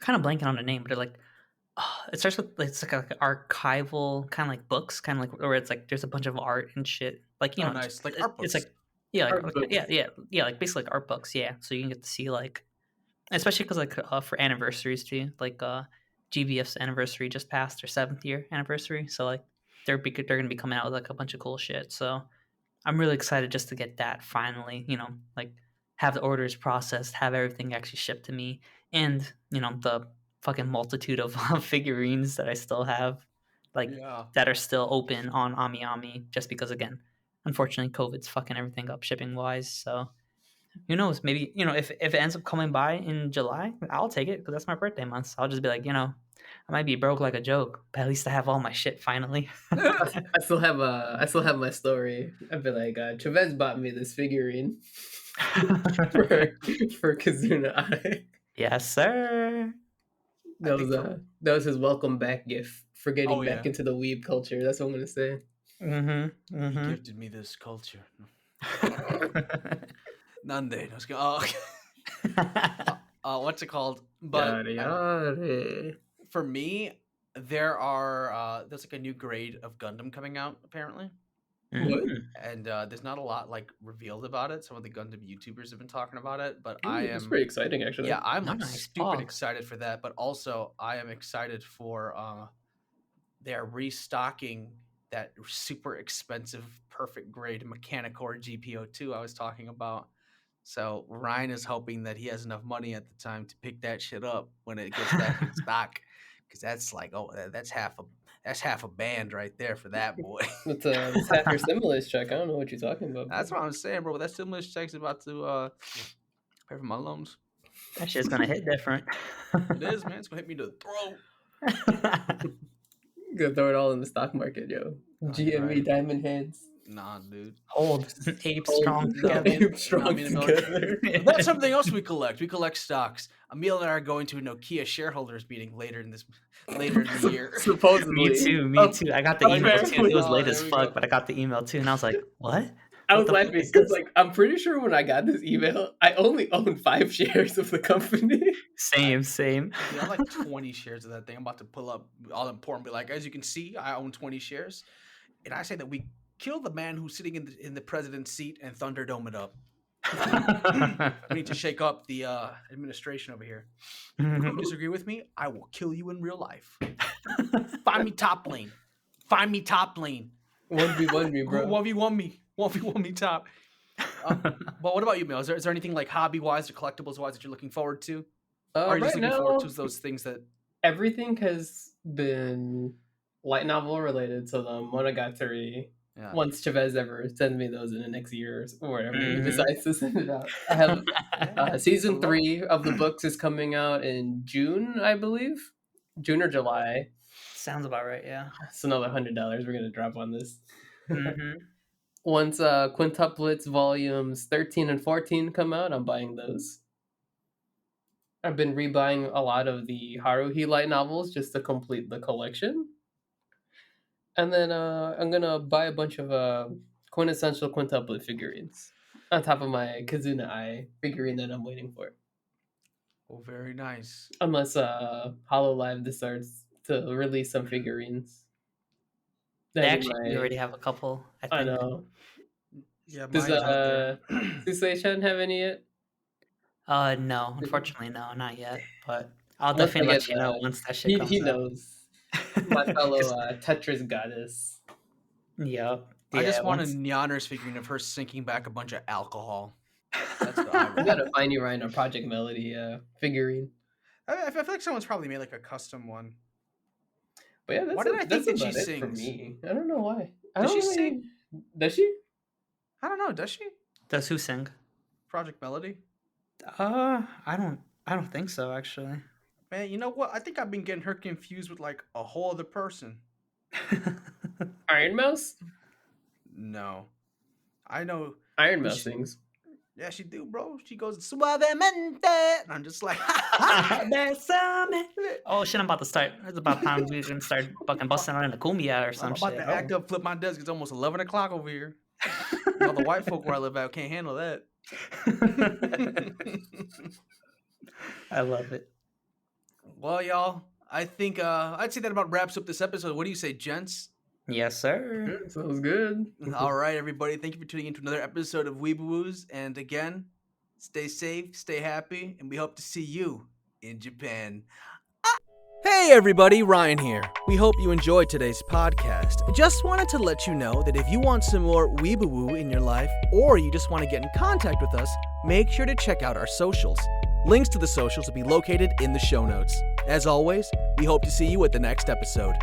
kind of blanking on the name, but it starts with it's like an archival kind of like books, kind of like where it's like there's a bunch of art and shit. Like you Oh, know, nice. Like art it's books. like yeah, Art like books. yeah, like basically like art books. Yeah, so you can get to see like especially because like for anniversaries too, like GBF's anniversary just passed their 7th year anniversary, so like they're gonna be coming out with like a bunch of cool shit. So I'm really excited just to get that finally, you know, like have the orders processed, have everything actually shipped to me, and you know the fucking multitude of figurines that I still have, like Yeah. that are still open on Ami Ami, just because again, unfortunately, COVID's fucking everything up shipping wise. So who knows? Maybe you know if it ends up coming by in July, I'll take it because that's my birthday month. So I'll just be like, you know, I might be broke like a joke, but at least I have all my shit finally. I still have my story. I'd be like, Chavez bought me this figurine for Kazuna Eye. Yes, sir. That was his welcome back gift for getting Oh, back yeah. into the weeb culture. That's what I'm gonna say. Mm-hmm. He gifted me this culture. Nande. Oh, okay. What's it called? But Yare, yare. for me, there's like a new grade of Gundam coming out apparently, What? and there's not a lot like revealed about it. Some of the Gundam YouTubers have been talking about it, but It's pretty exciting, actually. yeah, I'm like Nice. stupid Pog. excited for that. But also, I am excited for they're restocking that super expensive perfect grade Mechanicore GPO2 I was talking about. So Ryan is hoping that he has enough money at the time to pick that shit up when it gets back in stock, because that's like, oh, that's half a band right there for that boy. It's half your stimulus check. I don't know what you're talking about. That's what I'm saying, bro. That stimulus check's about to pay for my loans. That shit's gonna hit different. It is, man. It's gonna hit me to the throat. Gonna throw it all in the stock market, yo. GME right. Diamond Hands. Nah, dude. Hold. Ape strong No, together. Ape strong together. That's something else we collect. We collect stocks. Emil and I are going to a Nokia shareholders meeting later in the year. Supposedly. Me too. I got the email too. It was Oh, late there as we fuck, go. but I got the email too, and I was like, "What?" I What was the fuck laughing is because, this? like, I'm pretty sure when I got this email, I only owned 5 shares of the company. Same. Yeah, I'm like 20 shares of that thing. I'm about to pull up all important. Be like, as you can see, I own 20 shares, and I say that we kill the man who's sitting in the president's seat and Thunderdome it up. We need to shake up the administration over here. You disagree with me? I will kill you in real life. Find me top lane. 1v1 me, bro. 1v1 me. 1v1 me top. But what about you, Mel? Is there anything like hobby-wise or collectibles-wise that you're looking forward to? Or are you just Right looking forward now, to those things that... everything has been light novel related, so the Monogatari. Yeah. Once Chavez ever sends me those in the next year or whatever he Mhm. decides to send it out. I have season 3 of the books is coming out in June, I believe. June or July. Sounds about right. Yeah. It's another $100 we're gonna drop on this. Mm-hmm. Once quintuplets volumes 13 and 14 come out, I'm buying those. I've been rebuying a lot of the Haruhi light novels just to complete the collection. And then I'm gonna buy a bunch of quintessential quintuplet figurines on top of my Kazuna Eye figurine that I'm waiting for. Oh, very nice. Unless HoloLive decides to release some figurines. We already have a couple. I think. I know. Yeah, Does mine's out there. Susei-chan have any yet? No, unfortunately, no, not yet. But I'll Once I definitely let get you know that, once that shit comes he out. knows. My fellow Tetris goddess. Yep. I just want a once- Nyaners figurine of her sinking back a bunch of alcohol. That's what I We want. gotta find you Ryan a Project Melody figurine. I feel like someone's probably made like a custom one. But yeah, that's, Why did I think that she about it for sings? me. I don't know why. Does she sing? Does she? I don't know. Does she? Does who sing? Project Melody? I don't think so, actually. Man, you know what? I think I've been getting her confused with like a whole other person. Iron Mouse? No. I know. Iron Mouse She- sings. Yeah, she do, bro. She goes suavemente. And I'm just like, Oh shit! I'm about to start. It's about time we can start fucking busting out in the cumbia or I'm some about shit. to act up, flip my desk. It's almost 11 o'clock over here. All the white folk where I live at can't handle that. I love it. Well, y'all, I think I'd say that about wraps up this episode. What do you say, gents? Yes, sir. Sounds good. All right, everybody. Thank you for tuning in to another episode of WeebUwUs. And again, stay safe, stay happy, and we hope to see you in Japan. Hey everybody, Ryan here. We hope you enjoyed today's podcast. Just wanted to let you know that if you want some more WeebUwU in your life, or you just want to get in contact with us, make sure to check out our socials. Links to the socials will be located in the show notes. As always, we hope to see you at the next episode.